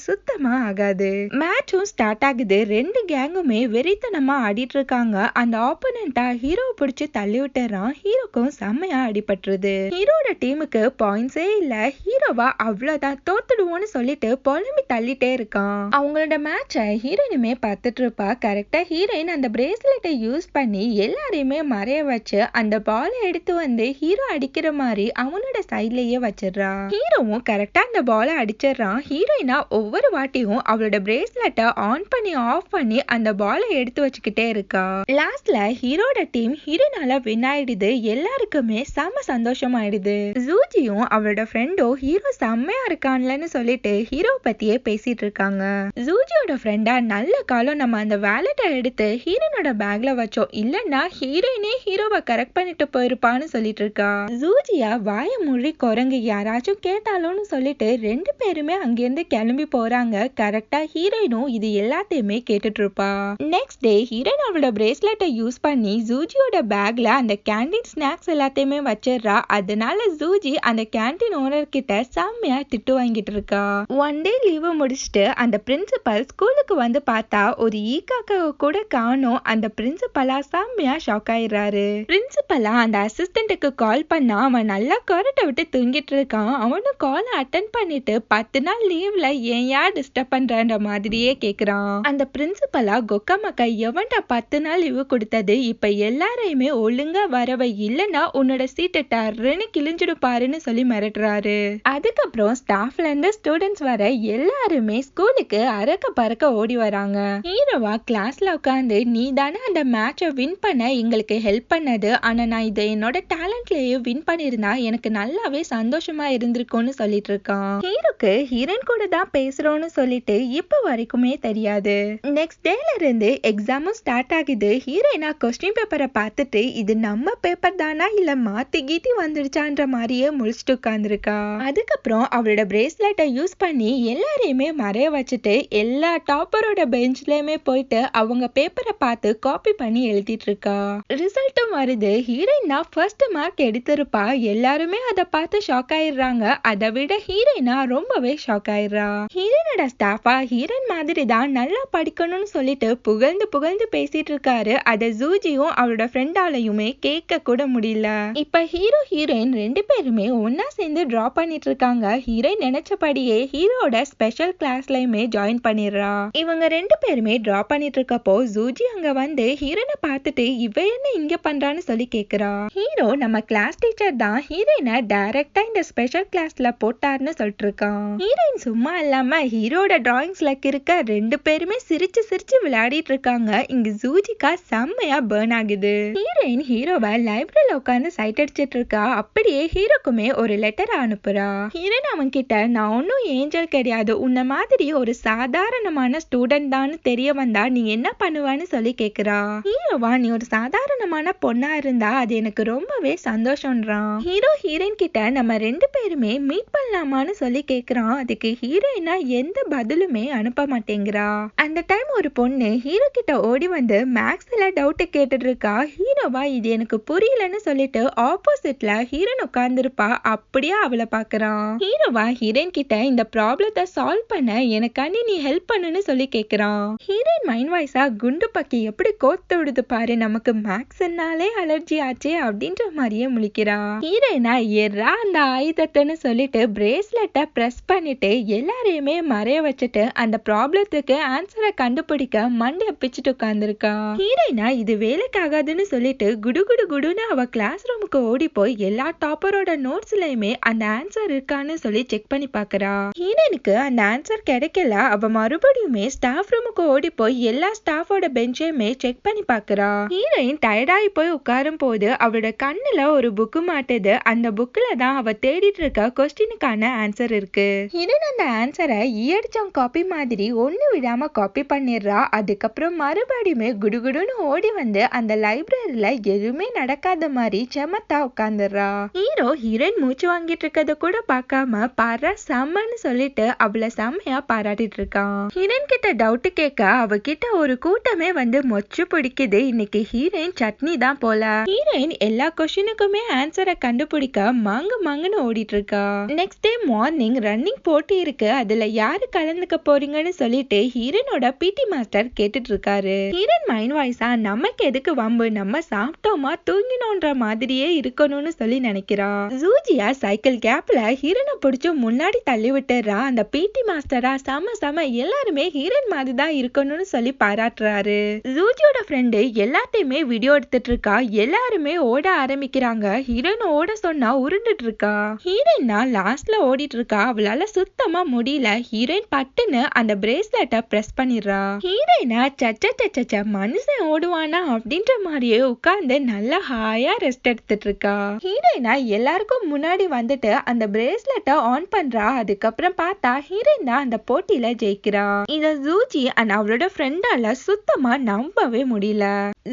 சுத்தமா ஆகாது. மேட்சும் ஸ்டார்ட் ஆகுது. ரெண்டு கேங்குமே வெறித்தனமா ஆடிட்டு இருக்காங்க. அந்த ஆப்போனண்டா ஹீரோவை பிடிச்சு தள்ளி விட்டுறான். ஹீரோக்கும் செம்மையா அடிபட்டுருது. ஹீரோட டீமுக்கு பாயிண்ட்ஸே இல்ல. ஹீரோவா அவ்வளவுதான் தோத்துடுவோன்னு சொல்லிட்டு புலம்பி தள்ளிட்டே இருக்கான். அவங்களோட மேட்சை ஹீரோயினுமே பார்த்துட்டு இருப்பா. கரெக்டா ஹீரோயின் அந்த பிரேஸ்லெட்டை யூஸ் பண்ணி எல்லாரையுமே மறைய வச்சு அந்த பாலை எடுத்து வந்து ஹீரோ அடிக்கிற மாதிரி அவனோட சைட்லயே வச்சிடுறா. ஹீரோவும் கரெக்டா அந்த பாலை அடிச்சிடறான். ஹீரோயினா ஒவ்வொரு வாட்டியும் அவளோட பிரேஸ்லெட்டை ஆன் பண்ணி ஆஃப் பண்ணி அந்த பாலை எடுத்து வச்சுக்கிட்டே இருக்கா. லாஸ்ட்ல ஹீரோட டீம் ஹீரோனால வின் ஆயிடுது. எல்லாருக்குமே செம்ம சந்தோஷமாயிடுது. ஜூஜியும் அவளோட ஃப்ரெண்டும் ஹீரோ செம்மையா இருக்கான்லன்னு சொல்லிட்டு ஹீரோ பத்தியே பேசிட்டு இருக்காங்க. ஜூஜியோட ஃப்ரெண்டா நல்ல காலம் நம்ம அந்த வேலட்டை எடுத்து ஹீரோனோட பேக்ல வச்சோம், இல்லன்னா ஹீரோயினே ஹீரோவை கரெக்ட் பண்ணிட்டு போயிருப்பான்னு சொல்லிட்டு இருக்கா. ஜூஜியா வாய மொழி குரங்கு யாராச்சும் கேட்டாலும்னு சொல்லிட்டு ரெண்டு பேருமே அங்கிருந்து கிளம்பி போறாங்க. கரெக்டா ஹீரோயினும் இது எல்லாத்தையுமே கேட்டுட்டு இருப்பா. நெக்ஸ்ட் டே ஹீரோயின் அவளோட பிரேஸ்லெட்டை யூஸ் பண்ணி ஜூஜியோட பேக்ல அந்த கேண்டீன் ஸ்நாக்ஸ் எல்லாத்தையுமே வச்சிடறா. அதனால ஜூஜி அந்த கேண்டீன் ஓனர் கிட்ட செம்மையா திட்டு வாங்கிட்டு இருக்கா. ஒன் டே லீவு முடிச்சுட்டு அந்த பிரின்சிபல் ஸ்கூலுக்கு வந்து பார்த்தா ஒரு ஈக்காக்காவை கூட காணோம். அந்த பிரின்சிபலா செம்மையா ஷாக் ஆயிடுறாரு. பிரின்சிபலா அந்த அசிஸ்டன்ட்டுக்கு கால் பண்ணா அவன் நல்லா கொரட்டை விட்டு தூங்கிட்டு இருக்கான். அவனும் கால் அட்டன் பண்ணிட்டு 10 நாள் லீவ்ல ஏன் யார் டிஸ்டர்ப் பண்றன்ற மாதிரியே கேக்குறான். அந்த பிரின்சிபலா கொக்கா மக்கா எவன்டா 10 நாள் லீவு கொடுத்தது, இப்ப எல்லாரையுமே ஒழுங்கா வரவை, இல்லன்னா உன்னோட சீட்டை டர்ன்னு கிழிஞ்சிடு பாருன்னு சொல்லி மிரட்டுறாரு. அதுக்கப்புறம் ஸ்டாஃப்ல இருந்து ஸ்டூடெண்ட்ஸ் வர எல்லாருமே ஸ்கூலுக்கு அரக்க பறக்க ஓடி வராங்க. ஹீரோவா கிளாஸ்ல உட்காந்து நீ தானே அந்த மேட்சை வின் பண்ண எங்களுக்கு ஹெல்ப் பண்ணது, ஆனா நான் இதை என்னோட டேலண்ட்லயே வின் பண்ணிருந்தா எனக்கு நல்லாவே சந்தோஷமா இருந்திருக்கும்னு சொல்லிட்டு இருக்கான். ஹீரோக்கு ஹீரோயின் கூட தான் பேசுறோம்னு சொல்லிட்டு இப்ப வரைக்குமே தெரியாது. நெக்ஸ்ட் டேல இருந்து எக்ஸாமும் ஸ்டார்ட் ஆகுது. ஹீரோயினா கொஸ்டின் பேப்பரை பார்த்துட்டு இது நம்ம பேப்பர் தானா இல்ல மாத்தி கீத்தி வந்துடுச்சான்ற மாதிரியே முழிச்சிட்டு உட்கார்ந்துருக்கா. அதுக்கப்புறம் அவளோட பிரேஸ்லெட்டை யூஸ் பண்ணி எல்லாரையுமே மறைய வச்சுட்டு எல்லா டாப்பரோட பெஞ்ச்லயுமே போயிட்டு அவங்க பேப்பரை பார்த்து காப்பி பண்ணி எழுதிட்டு இருக்கா. ரிசல்ட்டும் வருது. ஹீரோயினா ஃபர்ஸ்ட் மார்க் எடுத்திருப்பா. எல்லாருமே அதை பார்த்து ஷாக் ஆயிடுறாங்க. அதை விட ஹீரோயினா ரொம்பவே ஷாக் ஆயிடுறா. ஹீரோயினோட ஸ்டாஃபா ஹீரோயின் மாதிரி தான் நல்லா படிக்கணும்னு சொல்லிட்டு புகழ்ந்து புகழ்ந்து பேசிட்டு இருக்காரு. அதை ஜூஜியும் அவளோட ஃப்ரெண்டாலையுமே கேட்க கூட முடியல. இப்ப ஹீரோ ஹீரோயின் ரெண்டு பேருமே ஒன்னா சேர்ந்து டிரா பண்ணிட்டு இருக்காங்க. ஹீரோயின் நினைச்சபடியே ஹீரோட ஸ்பெஷல் கிளாஸ்லயுமே ஜாயின் பண்ணிடுறா. இவங்க ரெண்டு பேருமே டிரா பண்ணிட்டு இருக்கப்போ ஜூஜி அங்க வந்து ஹீரோயினை பார்த்துட்டு இவ என்ன இங்க பண்றான்னு சொல்லி கேக்குறா. ஹீரோ நம்ம கிளாஸ் டீச்சர் தான் ஹீரோயினை டைரக்டா இந்த ஸ்பெஷல் கிளாஸ்ல போட்டாருன்னு சொல்லிட்டு இருக்கான். ஹீரோயின் சும்மா இல்லாம ஹீரோட டிராயிங்ஸ்ல இருக்க ரெண்டு பேருமே சிரிச்சு சிரிச்சு விளையாடிட்டு இருக்காங்க. இங்க ஜூஜிக்கா செம்மையா பர்ன் ஆகுது. ஹீரோயின் ஹீரோவை லைப்ரரியில உட்காந்து சைட் அடிச்சிட்டு இருக்கா. அப்படியே ஹீரோக்குமே ஒரு லெட்டர் அனுப்புறா. ஹீரோயின் அவன் கிட்ட நான் ஒன்னும் ஏஞ்சல் கிடையாது, உன்ன மாதிரி ஒரு சாதாரணமான ஸ்டூடெண்ட் தான் தெரிய வந்தா நீ என்ன பண்ணுவான்னு சொல்லி கேக்குறா. ஹீரோவா நீ ஒரு சாதாரணமான பொண்ணா இருந்தா அது எனக்கு ரொம்பவே சந்தோஷம்ன்றான். ஹீரோ ஹீரோயின் கிட்ட நம்ம ரெண்டு பேருமே மீட் பண்ணலாமான்னு சொல்லி கேக்குறான். அதுக்கு ஹீரோயினா எந்த பதிலுமே அனுப்ப மாட்டேங்கிறா. அந்த டைம் ஒரு பொண்ணு ஹீரோ கிட்ட ஓடி வந்து மேக்ஸ்ல டவுட் கேட்டுட்டு இருக்கா. ஹீரோவா இது எனக்கு புரியலன்னு சொல்லிட்டு ஆப்போசிட்ல ஹீரோயின் உட்கார்ந்துருப்பா. அப்படியே அவளை பாக்குறான். ஹீரோவா ஹீரோயின் கிட்ட இந்த ப்ராப்ளத்தை சால்வ் பண்ண எனக்காண்டி நீ ஹெல்ப் பண்ணுன்னு சொல்லி கேக்குறான். ஹீரோயின் மைண்ட் வாய்ஸா குண்டு பக்கி எப்படி கோத்து விடுது பாரு, நமக்கு மேக்ஸ்னாலே அலர்ஜி ஆச்சே அப்படின்ற மாதிரியே முழிக்கிறா. ஹீரோயினா ஏறா அந்த ஆயுதத்தைன்னு சொல்லிட்டு பிரேஸ்லெட்டை பிரஸ் பண்ணிட்டு எல்லாரையுமே மறைய வச்சுட்டு அந்த ப்ராப்ளத்துக்கு ஆன்சரை கண்டுபிடிக்க மண்டைய பிச்சுட்டு உட்கார்ந்துருக்கா. ஹீரோயினா இது வேலைக்காகாதுன்னு சொல்லிட்டு குடு குடு குடுன்னு அவ கிளாஸ் ரூமுக்கு ஓடி போய் எல்லா டாப்பரோட நோட்ஸ்லயுமே அந்த ஆன்சர் இருக்கான்னு சொல்லி செக் பண்ணி பாக்குறா. ஹீரோயினுக்கு அந்த ஆன்சர் கிடைக்கல. அவ மறுபடியுமே ஸ்டாஃப் ரூமுக்கு ஓடி போய் எல்லா ஸ்டாஃபோட பெஞ்சையுமே செக் பண்ணி பாக்குறா. ஹீரோயின் டயர்டாகி போய் உட்காரும் போது அவளோட கண்ணுல ஒரு புக்கு மாட்டுது. அந்த புக்ல தான் அவ தேடிட்டு இருக்க கொஸ்டினுக்கான ஆன்சர் இருக்கு. ஹீரோயின் அந்த ஆன்சரை ஈயடிச்சவன் காப்பி மாதிரி ஒண்ணு விடாம காப்பி பண்ணிடுறா. அதுக்கப்புறம் மறுபடியுமே குடுகுடுன்னு ஓடி வந்து அந்த லைப்ரரியில எதுவுமே நடக்காத மாதிரி செமத்தா உட்கார்ந்துடுறா. ஹீரோ ஹீரோயின் மூச்சு வாங்கிட்டு இருக்கத கூட பார்க்காம பாரா செம்மன்னு சொல்லிட்டு அவளை செம்மையா பாராட்டிட்டு இருக்கான். ஹீரோயின் கிட்ட டவுட் கேட்க அவகிட்ட ஒரு கூட்டமே வந்து மொச்சு பிடிக்குது. இன்னைக்கு ஹீரோயின் சட்னி தான் போல. ஹீரோயின் எல்லா கொஸ்டினுக்குமே ஆன்சரை கண்டுபிடிக்க மாங்குன்னு ஓடிட்டு இருக்கா. நெக்ஸ்ட் டே மார்னிங் ரன்னிங் போட்டி இருக்கு. அதுல யாரு கலந்துக்க போறீங்கன்னு சொல்லிட்டு ஹீரோயினோட பிடி மாஸ்டர் கேட்டுட்டு இருக்காரு. ஹீரோயின் மைண்ட் வாய்ஸா நமக்கு எதுக்கு வம்பு, நம்ம சாப்பிட்டோமா தூங்கினோன்ற மாதிரியே இருக்கணும்னு சொல்லி நினைக்கிறா. ஜூஜியா சைக்கிள் கேப்ல ஹீரோனை பிடிச்சு முன்னாடி தள்ளி விட்டுறா. அந்த பிடி மாஸ்டரா செம எல்லாருமே ஹீரோயின் மாதிரி தான் இருக்கணும்னு சொல்லி பாராட்டுறாரு. ஜூஜியோட ஃப்ரெண்டு எல்லாத்தையுமே வீடியோ எடுத்துட்டு இருக்கா. எல்லாருமே ஓட ஆரம்பிக்கிறாங்க. ஹீரோயின் ஓட சொன்னா உருண்டுட்டு இருக்கா. ஹீரோயினா லாஸ்ட்ல ஓடி ஓடிட்டு இருக்கா. அவளால சுத்தமா முடியல. ஹீரோயின் பட்டுன்னு அந்த பிரேஸ்லெட்டை பிரஸ் பண்ணிடுறா. ஹீரோயினா சச்ச மனுஷன் ஓடுவானா அப்படின்ற மாதிரியே உட்கார்ந்து நல்லா ஹாயா ரெஸ்ட் எடுத்துட்டு இருக்கா. ஹீரோயினா எல்லாருக்கும் முன்னாடி வந்துட்டு அந்த பிரேஸ்லெட்டை ஆன் பண்றா. அதுக்கப்புறம் பார்த்தா ஹீரோயின் தான் அந்த போட்டியில ஜெயிக்கிறா. இத ஜூஜி அண்ட் அவளோட ஃப்ரெண்டால சுத்தமா நம்பவே முடியல.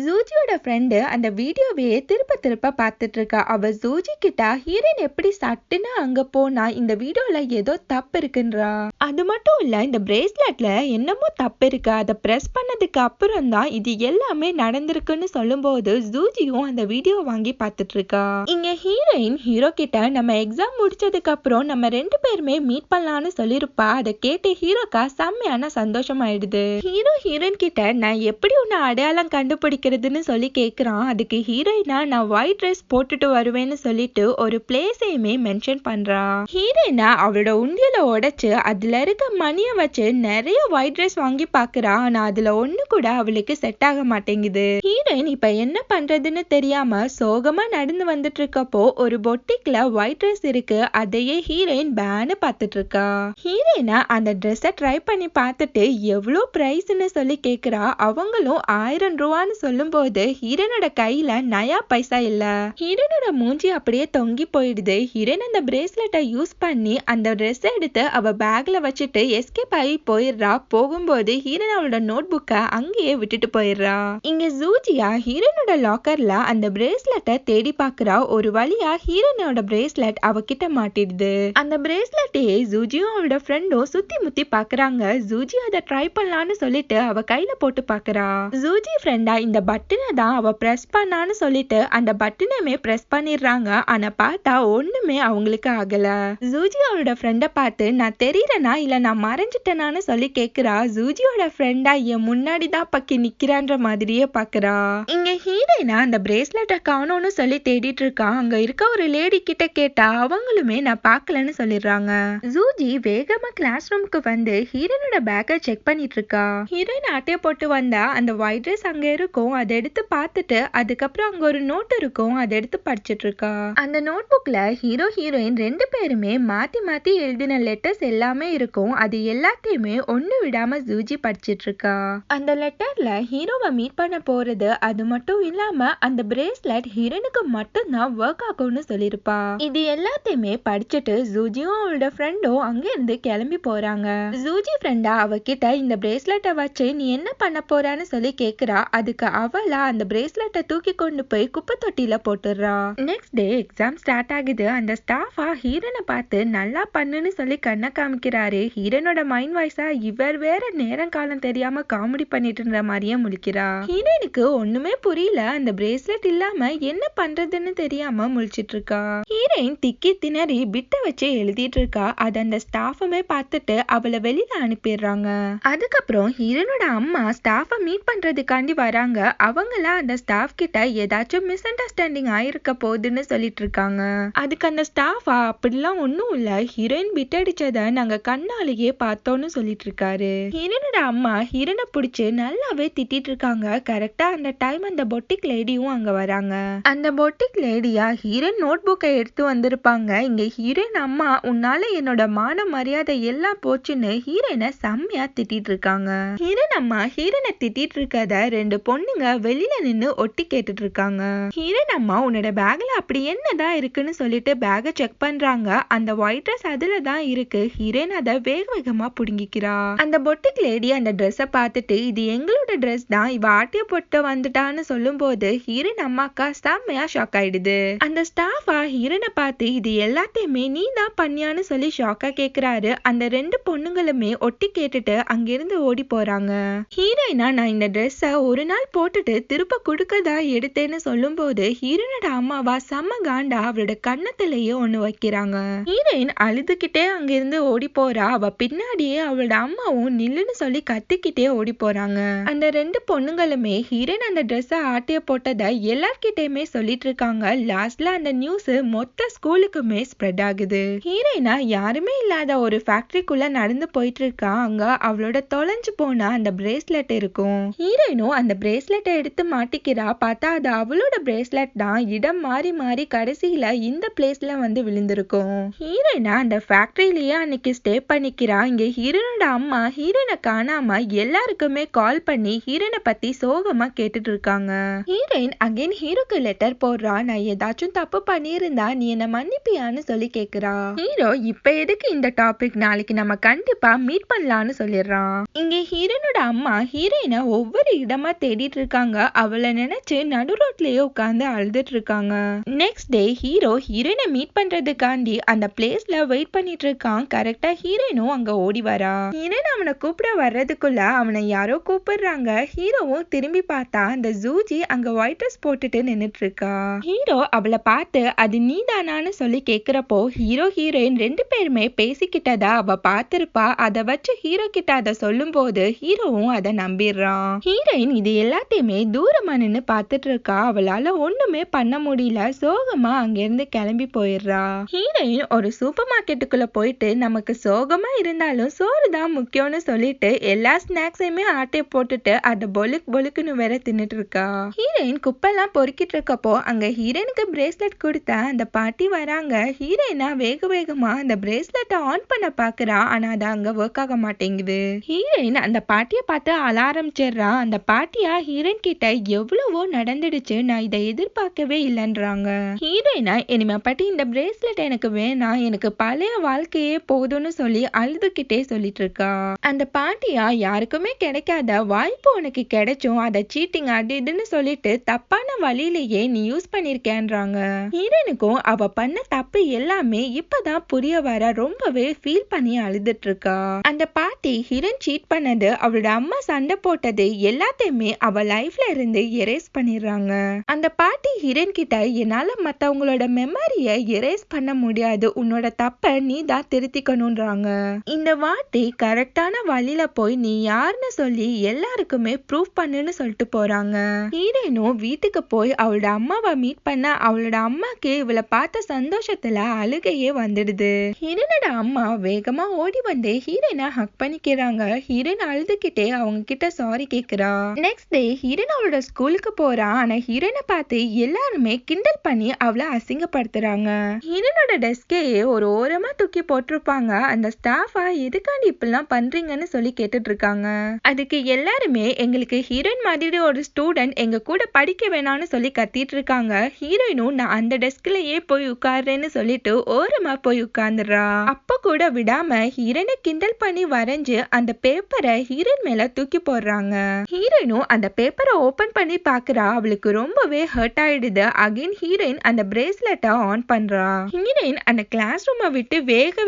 ஜூஜியோட ஃப்ரெண்டு அந்த வீடியோவையே திருப்ப பார்த்துட்டு இருக்கா. அவ ஜூஜி கிட்ட ஹீரோயின் எப்படி சட்டுன்னு அங்க போனா இந்த வீடியோல ஏதோ தப்பு இருக்குன்றா. அது மட்டும் இல்ல, இந்த பிரேஸ்லெட்ல என்னமோ தப்பு இருக்கு, அதை பிரஸ் பண்ணதுக்கு அப்புறம் தான் இது எல்லாமே நடந்திருக்குன்னு சொல்லும்போது ஜூஜியும் அந்த வீடியோ வாங்கி பார்த்துட்டு இருக்கா. இங்க ஹீரோயின் ஹீரோ கிட்ட நம்ம எக்ஸாம் முடிச்சதுக்கு அப்புறம் நம்ம 2 பேருமே மீட் பண்ணலாம்னு சொல்லிருப்பா. அதை கேட்டு ஹீரோக்கா செம்மையான சந்தோஷம் ஆயிடுது. ஹீரோ ஹீரோயின் கிட்ட நான் எப்படி உன்னை அடையாளம் கண்டுபிடிக்கிறதுன்னு சொல்லி கேக்குறான். அதுக்கு ஹீரோயினா நான் ஒயிட் ட்ரெஸ் போட்டுட்டு வருவேன்னு சொல்லிட்டு ஒரு பிளேஸையுமே மென்ஷன் பண்றா. ஹீரோயினா அவளோட உண்டியல உடைச்சு அதுல இருக்க மணியை வச்சு நிறைய ஒயிட் ட்ரெஸ் வாங்கி பாக்குறா. ஆனா அதுல ஒண்ணு கூட அவளுக்கு செட் ஆக மாட்டேங்குது. ஹீரோயின் இப்ப என்ன பண்றதுன்னு தெரியாம சோகமா நடந்து வந்துட்டு இருக்கப்போ ஒரு பொட்டிக்ல ஒயிட் ட்ரெஸ் இருக்கு. அதையே ஹீரோயின் பேனு பார்த்துட்டு இருக்கா. ஹீரோயினா அந்த ட்ரெஸ்ஸை ட்ரை பண்ணி பார்த்துட்டு எவ்வளவு பிரைஸ்ன்னு சொல்லி கேக்குறா. அவங்களும் 1000 ரூபான்னு சொல்லும் போது ஹீரோனோட கையில நயா பைசா இல்ல. ஹீரோனோட மூஞ்சி அப்படியே தொங்கி போயிடுது. ஹீரோன் அந்த பிரேஸ்லெட்டை யூஸ் பண்ணி அந்த ட்ரெஸ் எடுத்து அவ பேக்ல வச்சுட்டு எஸ்கேப் ஆகி போயிடுறா. போகும்போது ஹீரோன் அவளோட நோட் புக்கை அங்கேயே விட்டுட்டு போயிடுறா. இங்க ஜூஜியா ஹீரோனோட லாக்கர்ல அந்த பிரேஸ்லெட்டை தேடி பாக்குறா. ஒரு வழியா ஹீரோனோட பிரேஸ்லெட் அவகிட்ட மாட்டிடுது. அந்த பிரேஸ்லெட்டையே ஜூஜியும் அவளோட ஃப்ரெண்டும் சுத்தி முத்தி பாக்குறாங்க. ஜூஜி அதை ட்ரை பண்ணலான்னு சொல்லிட்டு அவ கையில போட்டு பாக்குறா. ஜூஜி ஃப்ரெண்டா இந்த பட்டனை தான் அவ பிரஸ் பண்ணான்னு சொல்லிட்டு அந்த பட்டனையுமே பிரஸ் பண்ணிடுறாங்க. ஆனா பார்த்தா ஒண்ணுமே அவங்களுக்கு ஆகல. ஜூஜி அவளோட ஃப்ரெண்ட பார்த்து நான் தெரியறனா இல்ல நான் மறைஞ்சிட்டேனான்னு சொல்லி கேக்குறா. ஜூஜியோட ஃப்ரெண்டா என் முன்னாடி தான் பக்கி நிக்கிறான்ற மாதிரியே பாக்குறா. இங்க ஹீரோயினா அந்த பிரேஸ்லெட்டை காணோம்னு சொல்லி தேடிட்டு இருக்கா. அங்க இருக்க ஒரு லேடி கிட்ட கேட்டா அவங்களுமே நான் பார்க்கலன்னு சொல்லிடுறாங்க. ஜூஜி வேகமா கிளாஸ் ரூமுக்கு வந்து ஹீரோயினோட பேக்கை செக் பண்ணிட்டு இருக்கா. ஹீரோயின் ஆட்டைய போட்டு வந்தா அந்த ஒயிட் ட்ரெஸ் அங்க இருக்கும். அதை எடுத்து பார்த்துட்டு அதுக்கப்புறம் அங்க ஒரு நோட் இருக்கும். அதை எடுத்து படிச்சிட்டு இருக்கா. அந்த நோட் புக்ல ஹீரோ ஹீரோயின் 2 பேருமே மாத்தி மாத்தி எழுதின லெட்டர்ஸ் எல்லாமே இருக்கும். அது எல்லாத்தையுமே ஒண்ணு விடாம ஜூஜி படிச்சிட்டு இருக்கா. அந்த லெட்டர்ல ஹீரோவை மீட் பண்ண போறது அது மட்டும் இல்லாம அந்த பிரேஸ்லெட் ஹீரோனுக்கு மட்டும் தான் ஒர்க் ஆகும்னு சொல்லிருப்பா. இது எல்லாத்தையுமே படிச்சுட்டு ஜூஜியும் அவளோட ஃப்ரெண்டும் அங்க இருந்து கிளம்பி போறாங்க. ஜூஜி ஃப்ரெண்டா அவகிட்ட இந்த பிரேஸ்லெட்டை வச்சு நீ என்ன பண்ண போறான்னு சொல்லி கேக்குறா. அதுக்கு அவளா அந்த பிரேஸ்லெட்டை தூக்கி கொண்டு போய் குப்பை தொட்டில போட்டுடுறா. நெக்ஸ்ட் டே எக்ஸாம் ஸ்டார்ட் ஆகுது. அந்த ஸ்டாஃபா ஹீரோனை பார்த்து நல்லா பண்ணுன்னு சொல்லி கண்ணை காமிக்கிறாரு. ஹீரோனோட மைண்ட் வாய்ஸா இவர் வேற நேரம் காலம் தெரியாம காமெடி பண்ணிட்டு இருந்த மாதிரியே முழிக்கிறா. ஹீரோனுக்கு ஒண்ணுமே புரியல. அந்த பிரேஸ்லெட் இல்லாம என்ன பண்றதுன்னு தெரியாம முழிச்சிட்டு இருக்கா. ஹீரோயின் திக்கி திணறி பிட்ட வச்சு எழுதிட்டு இருக்கா. அது அந்த ஸ்டாஃபுமே பார்த்துட்டு அவளை வெளியில அனுப்பிடுறாங்க. அதுக்கப்புறம் ஹீரோனோட அம்மா ஸ்டாஃபை மீட் பண்றதுக்காண்டி வராங்க. அவங்களா அந்த ஸ்டாஃப் கிட்ட ஏதாச்சும் மிஸ் அண்டர்ஸ்டாண்டிங் ஆயிருக்க போகுதுன்னு சொல்லிட்டு இருக்காங்க. அதுக்கு அந்த ஸ்டாஃபா அப்படிலாம் ஒண்ணும் இல்ல, ஹீரோயின் பிட் அடிச்சத நாங்க கண்ணாலேயே பார்த்தோம்னு சொல்லிட்டு இருக்காரு. ஹீரோனோட அம்மா ஹீரோனை பிடிச்சு நல்லாவே திட்டிட்டு இருக்காங்க. கரெக்டா அந்த டைம் அந்த பொட்டிக் லேடியும் அங்க வராங்க. அந்த பொட்டிக் லேடியா ஹீரோயின் நோட் புக்கை எடுத்து வந்திருப்பாங்க. இங்க ஹீரோயின் அம்மா உன்னால என்னோட மான மரியாதை எல்லாம் போச்சுன்னு ஹீரோயினை செம்மையா திட்டிட்டு இருக்காங்க. ஹீரோயின் அம்மா ஹீரோனை திட்டிட்டு இருக்கத 2 பொண்ணுங்க வெளியில நின்னு ஒட்டி கேட்டுட்டு இருக்காங்க. ஹீரோயின் அம்மா உன்னோட பேக்ல அப்படி என்னதான் இருக்குன்னு சொல்லிட்டு பேக்கை செக் பண்றாங்க. அந்த ஒயிட் ட்ரெஸ் அதுல தான் இருக்கு. ஹீரோயின் அதை வேக வேகமா புடுங்கிக்கிறா. அந்த பொட்டிக் லேடி அந்த ட்ரெஸ்ஸை பார்த்துட்டு இது எங்களோட ட்ரெஸ் தான், இவ ஆட்டிய போட்டு வந்துட்டான்னு சொல்லும் போது ஹீரோயின் அம்மாக்கா செம்மையா ஷாக் ஆயிடுது. அந்த ஸ்டாஃபா ஹீரோனை பார்த்து இது எல்லாத்தையுமே நீ தான் பண்ணியான்னு சொல்லி ஷாக்கா கேக்குறாரு. அந்த 2 பொண்ணுங்களுமே ஒட்டி கேட்டுட்டு அங்கிருந்து ஓடி போறாங்க. ஹீரோயினா நான் இந்த ட்ரெஸ்ஸை ஒரு நாள் போட்டுட்டு திருப்ப குடுக்கதா எடுத்தேன்னு சொல்லும் போது ஹீரோனோட அம்மாவா செம்ம காண்டா அவளோட கண்ணத்திலேயே ஒண்ணு வைக்கிறாங்க. ஹீரோயின் அழுதுகிட்டே அங்கிருந்து ஓடி போறா. அவ பின்னாடியே அவளோட அம்மாவும் நில்லுன்னு சொல்லி கத்திக்கிட்டே ஓடி போறாங்க. அந்த 2 பொண்ணுங்களுமே ஹீரோயின் அந்த ட்ரெஸ் ஆட்டிய போட்டதை எல்லார்கிட்டயுமே சொல்லிட்டு இருக்காங்க. லாஸ்ட்ல அந்த நியூஸ் மொத்த ஸ்கூலுக்குமே ஸ்ப்ரெட் ஆகுது. ஹீரோயினா யாருமே இல்லாத ஒரு ஃபேக்டரிக்குள்ள நடந்து போயிட்டு இருக்கா. அங்க அவளோட தொலைஞ்சு போன அந்த பிரேஸ்லெட் இருக்கும். ஹீரோயினும் அந்த பிரேஸ்லெட்டை எடுத்து மாட்டிக்கிறா. பார்த்தா அது அவளோட பிரேஸ்லெட் தான். இடம் மாறி மாறி கடைசியில இந்த பிளேஸ்ல வந்து விழுந்திருக்கும். ஹீரோயினா அந்த ஃபேக்டரியிலேயே அன்னைக்கு ஸ்டே பண்ணிக்கிறா. இங்க ஹீரோனோட அம்மா ஹீரோயினை காணாம எல்லாருக்குமே கால் பண்ணி ஹீரோயினை பத்தி சோகமா கேட்டுட்டு இருக்காங்க. ஹீரோயின் அகைன் ஹீரோக்கு லெட்டர் போடுறா. நான் ஏதாச்சும் தப்பு பண்ணியிருந்தா நீ என்ன மன்னிப்பியான்னு சொல்லி கேக்குறா. ஹீரோ இப்ப எதுக்கு இந்த டாபிக், நாளைக்கு நம்ம கண்டிப்பா மீட் பண்ணலாம்னு சொல்லிடுறான். இங்க ஹீரோனோட அம்மா ஹீரோயினை ஒவ்வொரு இடமா தேடிட்டு இருக்காங்க. அவளை நினைச்சு நடு ரோட்லயே உட்கார்ந்து அழுதுட்டு இருக்காங்க. நெக்ஸ்ட் டே ஹீரோ ஹீரோயினை மீட் பண்றதுக்காண்டி அந்த பிளேஸ்ல வெயிட் பண்ணிட்டு இருக்கான். கரெக்டா ஹீரோயினும் அங்க ஓடி வரா. ஹீரோயின் அவனை கூப்பிட வர்றதுக்குள்ள அவனை யாரோ கூப்பிடுறாங்க. ஹீரோவும் திரும்பி பார்த்தா அந்த ஜூஜி அங்க ஒயிட் ட்ரெஸ் போட்டுட்டு நின்னுட்டு இருக்கா. ஹீரோ அவளை பார்த்து அது நீதானான்னு சொல்லி கேக்குறப்போ ஹீரோ ஹீரோயின் ரெண்டு பேருமே பேசிக்கிட்டதா அவ பார்த்திருப்பா. அதை வச்சு ஹீரோ கிட்ட அதை சொல்லும் போது ஹீரோவும் அதை நம்பிடுறான். ஹீரோயின் இது எல்லாத்தையுமே தூரமா நின்னு பார்த்துட்டு இருக்கா. அவளால ஒண்ணுமே பண்ண முடியல. சோகமா அங்கிருந்து கிளம்பி போயிடுறா. ஹீரோயின் ஒரு சூப்பர் மார்க்கெட்டுக்குள்ள போயிட்டு நமக்கு சோகமா இருந்தாலும் சோறு தான் முக்கியம்னு சொல்லிட்டு எல்லா ஸ்நாக்ஸையுமே ஆட்டை போட்டுட்டு அதை பொலுக்குன்னு வேற தின்னுட்டு இருக்கா. ஹீரோயின் குப்பெல்லாம் பொறுக்கிட்டு இருக்கப்போ அங்க ஹீரோயினுக்கு பிரேஸ்லெட் கொடுத்த அந்த பாட்டி வராங்க. ஹீரோயினா வேகமா அந்த பிரேஸ்லெட்டை ஆன் பண்ண பாக்குறா. ஆனா அது அங்க ஒர்க் ஆக மாட்டேங்குது. ஹீரோயின் அந்த பாட்டியை பார்த்து அழ ஆரம்பிச்சிடுறா. அந்த பாட்டியா ஹீரோயின் கிட்ட எவ்வளவோ நடந்துடுச்சு, நான் இதை எதிர்பார்க்கவே இல்லைன்றாங்க. ஹீரோயினா இனிமே பட்டி இந்த பிரேஸ்லெட் எனக்கு வேணாம், எனக்கு பழைய வாழ்க்கையே போதும்னு சொல்லி அழுதுகிட்டே சொல்லிட்டு இருக்கா. அந்த பாட்டியா யாருக்குமே கிடைக்காத வாய்ப்பு உனக்கு கிடைச்சும் அதை சீட்டிங் அது இதுன்னு சொல்லிட்டு தப்பான வழியிலேயே நீ யூஸ் பண்ணிருக்கேன்றாங்க. ஹீரோயினுக்கும் அவ பண்ண தப்பு எல்லாமே இப்பதான் புரிய வர ரொம்பவே ஃபீல் பண்ணி அழுதுட்டு இருக்கா. அந்த பாட்டி ஹீரோயின் சீட் பண்ணது, அவளோட அம்மா சண்டை போட்டது எல்லாத்தையுமே அவ லைஃப்ல இருந்து எரேஸ் பண்ணிடுறாங்க. அந்த பாட்டி ஹீரோயின் கிட்ட என்னால மத்தவங்களோட மெமரியை எரேஸ் பண்ண முடியாது, உன்னோட தப்ப நீ தான் திருத்திக்கணும்ன்றாங்க. இந்த வாட்டி கரெக்டான வழியில போய் நீ யாருன்னு சொல்லி எல்லாருக்குமே ப்ரூவ் பண்ணுன்னு சொல்லிட்டு போறாங்க. ஹீரோயினும் வீட்டுக்கு போய் அவளோட அம்மாவை மீட் பண்ண அவளோட அம்மாக்கு இவளை பார்த்த சந்தோஷத்துல அழுகையே வந்துடுது. ஹீரோனோட அம்மா வேகமா ஓடி வந்து ஹீரோயினை ஹக் பண்ணிக்கிறாங்க. ஹீரோயின் அழுதுகிட்டே அவங்க கிட்ட சாரி கேக்குறா. நெக்ஸ்ட் டே ஹீரோயின் அவளோட ஸ்கூலுக்கு போறா. ஆனா ஹீரோயினை பார்த்து எல்லாருமே கிண்டல் பண்ணி அவளை அசிங்கப்படுத்துறாங்க. ஹீரோனோட டெஸ்கே ஒரு ஓரமா தூக்கி போட்டிருப்பாங்க. அந்த ஸ்டாஃபா எதுக்காண்டி இப்பெல்லாம் பண்றீங்கன்னு சொல்லி கேட்டுட்டு இருக்காங்க. அதுக்கு எல்லாருமே எங்களுக்கு ஹீரோயின் மாதிரி ஒரு ஸ்டூடெண்ட் எங்க கூட படிக்க வேணாம்னு சொல்லி கத்திட்டு இருக்காங்க. ஹீரோயினும் நான் அந்த டெஸ்க்லயே போய் உட்கார்றேன்னு சொல்லிட்டு ஓரமா போய் உட்கார்ந்துடுறா. அப்ப கூட விடாம ஹீரோயினை கிண்டல் பண்ணி வரைஞ்சு அந்த பேப்பரை ஹீரோயின் மேல தூக்கி போடுறாங்க. ஹீரோயினும் அந்த பேப்பரை ஓபன் பண்ணி பாக்குறா. அவளுக்கு ரொம்பவே ஹர்ட் ஆயிடுது. அகைன் ஹீரோயின் அந்த பிரேஸ்லெட்டை ஆன் பண்றா. ஹீரோயின் அந்த கிளாஸ் ரூமை விட்டு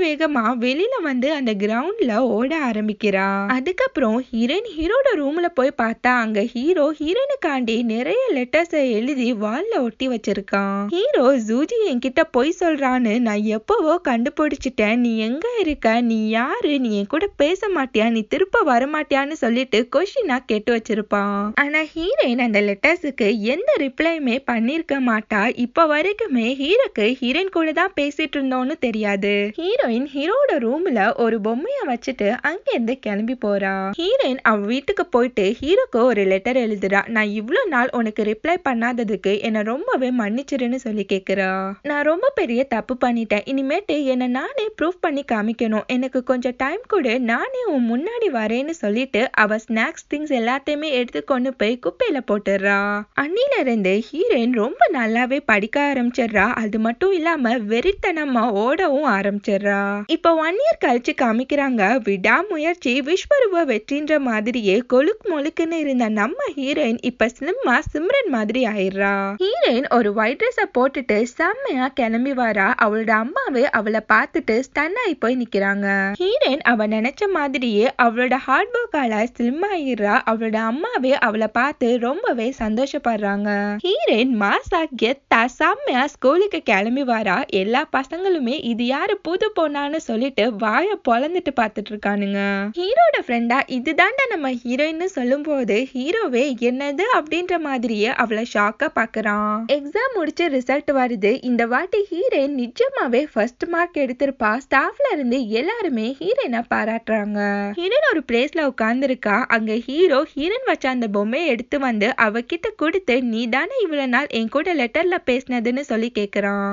வேகமா வெளியில வந்து அந்த கிரவுண்ட்ல ஓட ஆரம்பிக்கிறா. அதுக்கப்புறம் ஹீரோயின் ஹீரோட ரூம்ல போய் பார்த்தா அங்க ஹீரோ ஹீரோயினுக்காண்டி நிறைய லெட்டர்ஸ் எழுதி வால்ல ஒட்டி வச்சிருக்கான். ஹீரோ ஜூஜி என்கிட்ட பொய் சொல்றான்னு நான் எப்பவோ கண்டுபிடிச்சிட்டேன், நீ எங்க இருக்க, நீ யாரு, நீ என் கூட பேச மாட்டியா, நீ திருப்ப வரமாட்டியான்னு சொல்லிட்டு கொஸ்டினா கேட்டு வச்சிருப்பான். ஆனா ஹீரோயின் அந்த லெட்டர்ஸுக்கு எந்த ரிப்ளையுமே பண்ணிருக்க மாட்டா. இப்ப வரைக்குமே ஹீரோக்கு ஹீரோயின் கூட தான் பேசிட்டு இருந்தோன்னு தெரியாது. ஹீரோயின் ஹீரோட ரூம்ல ஒரு பொம்மைய வச்சுட்டு அங்க இருந்து கிளம்பி போறா. ஹீரோயின் அவ வீட்டுக்கு போயிட்டு ஹீரோக்கு ஒரு லெட்டர் எழுதுறா. நான் இவ்வளவு நாள் உனக்கு ரிப்ளை பண்ணாததுக்கு என்ன ரொம்பவே மன்னிச்சிருன்னு சொல்லி கேக்குறா. நான் ரொம்ப பெரிய தப்பு பண்ணிட்டேன், இனிமேட்டு என்ன நானே ப்ரூவ் பண்ணி காமிக்கணும், எனக்கு கொஞ்சம் டைம் கொடு, நானே உன் முன்னாடி வரேன்னு சொல்லிட்டு அவ ஸ்நாக்ஸ் திங்ஸ் எல்லாத்தையுமே எடுத்து கொண்டு போய் குப்பையில போட்டுடுறா. அன்னில இருந்து ஹீரோயின் ரொம்ப நல்லாவே படிக்க ஆரம்பிச்சிடுறா. அது மட்டும் இல்லாம வெறித்தனமா ஓடவும் ஆரம்பிச்சிடுறா. இப்ப 1 இயர் கழிச்சு காமிக்கிறாங்க. விடாமுயற்சி விஸ்வரூப வெற்றின்ற மாதிரியே கொழுக்கு மொழுக்குன்னு இருந்த நம்ம ஹீரோயின் இப்ப ஸ்லிம்மா சிம்ரன் மாதிரி ஆயிடுறா. ஹீரோயின் ஒரு ஒயிட் ட்ரெஸ்ஸ போட்டுட்டு செம்மையா கிளம்பி வரா. அவளோட அம்மாவே அவளை பார்த்துட்டு ஸ்டன் ஆகி போய் நிக்கிறாங்க. ஹீரோயின் அவ நினைச்ச மாதிரியே அவளோட ஹார்ட் ஒர்க்கால ஸ்லிம் ஆயிடுறா. அவளோட அம்மாவே அவளை பார்த்து ரொம்பவே சந்தோஷப்படுறாங்க. ஹீரோயின் மாசா கெத்தா செம்மையா ஸ்கூலுக்கு கிளம்பி வரா. எல்லா பசங்களுமே இது யாரு புது பொண்ணான்னு சொல்லிட்டு வாய பொளந்துட்டு பார்த்துட்டு இருக்கானுங்க. ஹீரோட ஃப்ரெண்டா இதுதாண்டா நம்ம ஹீரோயின்னு சொல்லும் போது ஹீரோவே என்னது அப்படின்ற மாதிரியே அவளை ஷாக்கா பாக்குறான். எக்ஸாம் முடிச்சு ரிசல்ட் வருது. இந்த வாட்டி ஹீரோயின் நிஜமாவே ஃபர்ஸ்ட் மார்க் எடுத்திருப்பா. ஸ்டாஃப்ல இருந்து எல்லாருமே ஹீரோயினை பாராட்டுறாங்க. ஹீரோயின் ஒரு பிளேஸ்ல உட்கார்ந்துருக்கா. அங்க ஹீரோயின் வச்ச அந்த பொம்மையை எடுத்து வந்து அவகிட்ட கொடுத்து, நீ தானே இவ்வளவு நாள் என் கூட லெட்டர்ல பேசினதுன்னு சொல்லி கேக்குறான்.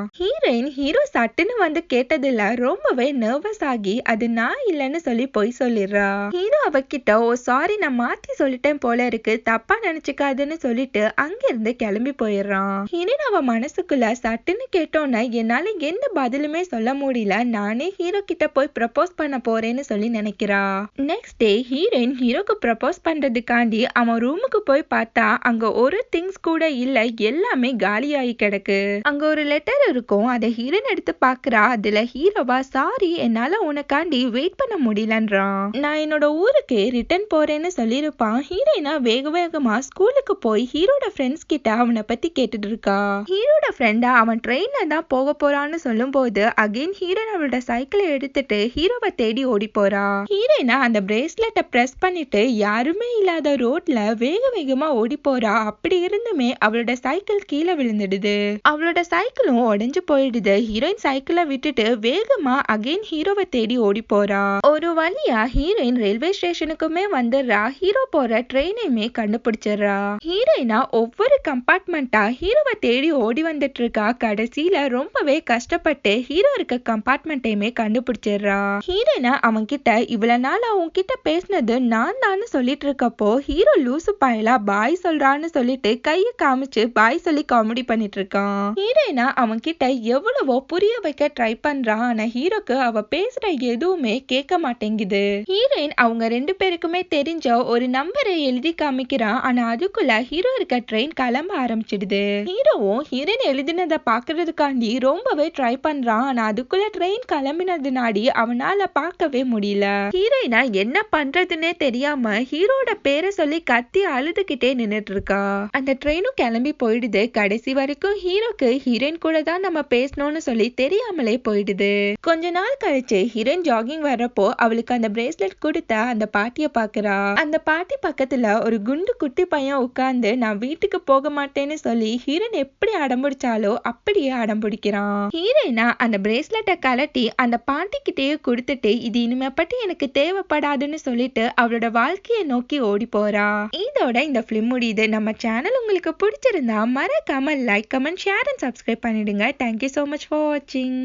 ஹீரோ சட்டுன்னு வந்து கேட்டதில்ல. ரொம்பவே நர்வஸ் ஆகி அது நான் இல்லன்னு சொல்லி போய் சொல்லிடுறா. ஹீரோ அவகிட்ட, ஓ சாரி, நான் மாத்தி சொல்லிட்டேன் போல இருக்கு, தப்பா நினைச்சுக்காதுன்னு சொல்லிட்டு அங்கிருந்து கிளம்பி போயிடுறான். ஹீரோயின் அவ மனசுக்குள்ள சட்டுன்னு கேட்டோன்னா என்னால எந்த பதிலுமே சொல்ல முடியல, நானே ஹீரோ கிட்ட போய் ப்ரப்போஸ் பண்ண போறேன்னு சொல்லி நினைக்கிறா. நெக்ஸ்ட் டே ஹீரோயின் ஹீரோக்கு ப்ரப்போஸ் பண்றதுக்காண்டி அவன் ரூமுக்கு போய் பார்த்தா அங்க ஒரு திங்ஸ் கூட இல்ல, எல்லாமே காலியாகி கிடக்கு. அங்க ஒரு லெட்டர் இருக்கும். அதை ஹீரோயின் எடுத்து பாக்குறா. அதுல ஹீரோவா, சாரி என்னால உனக்காண்டி வெயிட் பண்ண முடியலன்றான். நான் என்னோட ஊருக்கு ரிட்டர்ன் போறேன்னு சொல்லிருப்பான். ஹீரோயினா வேக வேகமா ஸ்கூலுக்கு போய் ஹீரோட ஃப்ரெண்ட்ஸ் கிட்ட அவனை பத்தி கேட்டுட்டு இருக்கா. ஹீரோட ஃப்ரெண்டா அவன் ட்ரெயின்ல தான் போக போறான்னு சொல்லும் போது அகைன் ஹீரோயின் அவளோட சைக்கிளை எடுத்துட்டு ஹீரோவை தேடி ஓடி போறா. ஹீரோயினா அந்த பிரேஸ்லெட்டை பிரஸ் பண்ணிட்டு யாருமே இல்லாத ரோட்ல வேக வேகமா ஓடி போறா. அப்படி இருந்துமே அவளோட சைக்கிள் கீழே விழுந்துடுது. அவளோட சைக்கிளும் உடைஞ்சு போயிடுது. ஹீரோயின் சைக்கிளை விட்டுட்டு வேகமா அகைன் ஹீரோவை தேடி ஓடி போறா. ஒரு வழியா ஹீரோயின் ரயில்வே ஸ்டேஷனுக்குமே வந்துடுறா. ஹீரோ போற ட்ரெயினையுமே கண்டுபிடிச்சிடுறா. ஹீரோயினா ஒவ்வொரு கம்பார்ட்மெண்டா ஹீரோவை தேடி ஓடி வந்துட்டு இருக்கா. கடைசியில ரொம்பவே கஷ்டப்பட்டு ஹீரோ இருக்க கம்பார்ட்மெண்ட்டையுமே கண்டுபிடிச்சிடுறா. ஹீரோயினா அவன் கிட்ட, இவ்வளவு நாள் அவன் கிட்ட பேசினது நான் தான் சொல்லிட்டு இருக்கப்போ ஹீரோ லூசு பாயலா பாய் சொல்றான்னு சொல்லிட்டு கையை காமிச்சு பாய் சொல்லி காமெடி பண்ணிட்டு இருக்கான். ஹீரோயினா அவன் கிட்ட எவ்வளவோ புரிய வைக்க ட்ரை பண்றான். ஆனா ஹீரோக்கு அவ பேசுற எதுவுமே கேட்க மாட்டேங்குது. ஹீரோயின் அவங்க ரெண்டு பேருக்குமே தெரிஞ்ச ஒரு நம்பரை எழுதி காமிக்கிறான். ஆனா அதுக்குள்ள ஹீரோ இருக்க ட்ரெயின் கிளம்ப ஆரம்பிச்சிடுது. ஹீரோவும் ஹீரோயின் எழுதினதை பாக்குறதுக்காண்டி ரொம்பவே ட்ரை பண்றான். ஆனா அதுக்குள்ள ட்ரெயின் கிளம்பினதுனாடி அவனால பார்க்கவே முடியல. ஹீரோயினா என்ன பண்றதுன்னே தெரியாம ஹீரோட பேரை சொல்லி கத்தி அழுதுகிட்டே நின்னுட்டு இருக்கா. அந்த ட்ரெயினும் கிளம்பி போயிடுது. கடைசி வரைக்கும் ஹீரோக்கு ஹீரோயின் கூட தான் நம்ம பேசணும்னு சொல்லி தெரியாமலே போயிடுது. கொஞ்ச நாள் கழிச்சு ஹீரோயின் ஜாகிங் வர்றப்போ அவளுக்கு அந்த பிரேஸ்லெட் கொடுத்த அந்த பாட்டிய பாக்குறா. அந்த பாட்டி பக்கத்துல ஒரு குண்டு குட்டி பையன் உட்கார்ந்து நான் வீட்டுக்கு போக மாட்டேன்னு சொல்லி ஹீரோயின் எப்படி அடம்பிடிச்சாலோ அப்படியே அடம்பிடிக்கிறான். ஹீரோயினா அந்த பிரேஸ்லெட்டை கலட்டி அந்த பாட்டி கிட்டேயே கொடுத்துட்டு, இது இனிமே பற்றி எனக்கு தேவைப்படாதுன்னு சொல்லிட்டு அவளோட வாழ்க்கையை நோக்கி ஓடி போறா. இதோட இந்த பிலிம் முடியுது. நம்ம சேனல் உங்களுக்கு பிடிச்சிருந்தா மறக்காம like, comment, share and subscribe பண்ணிடுங்க. Thank you so much for watching.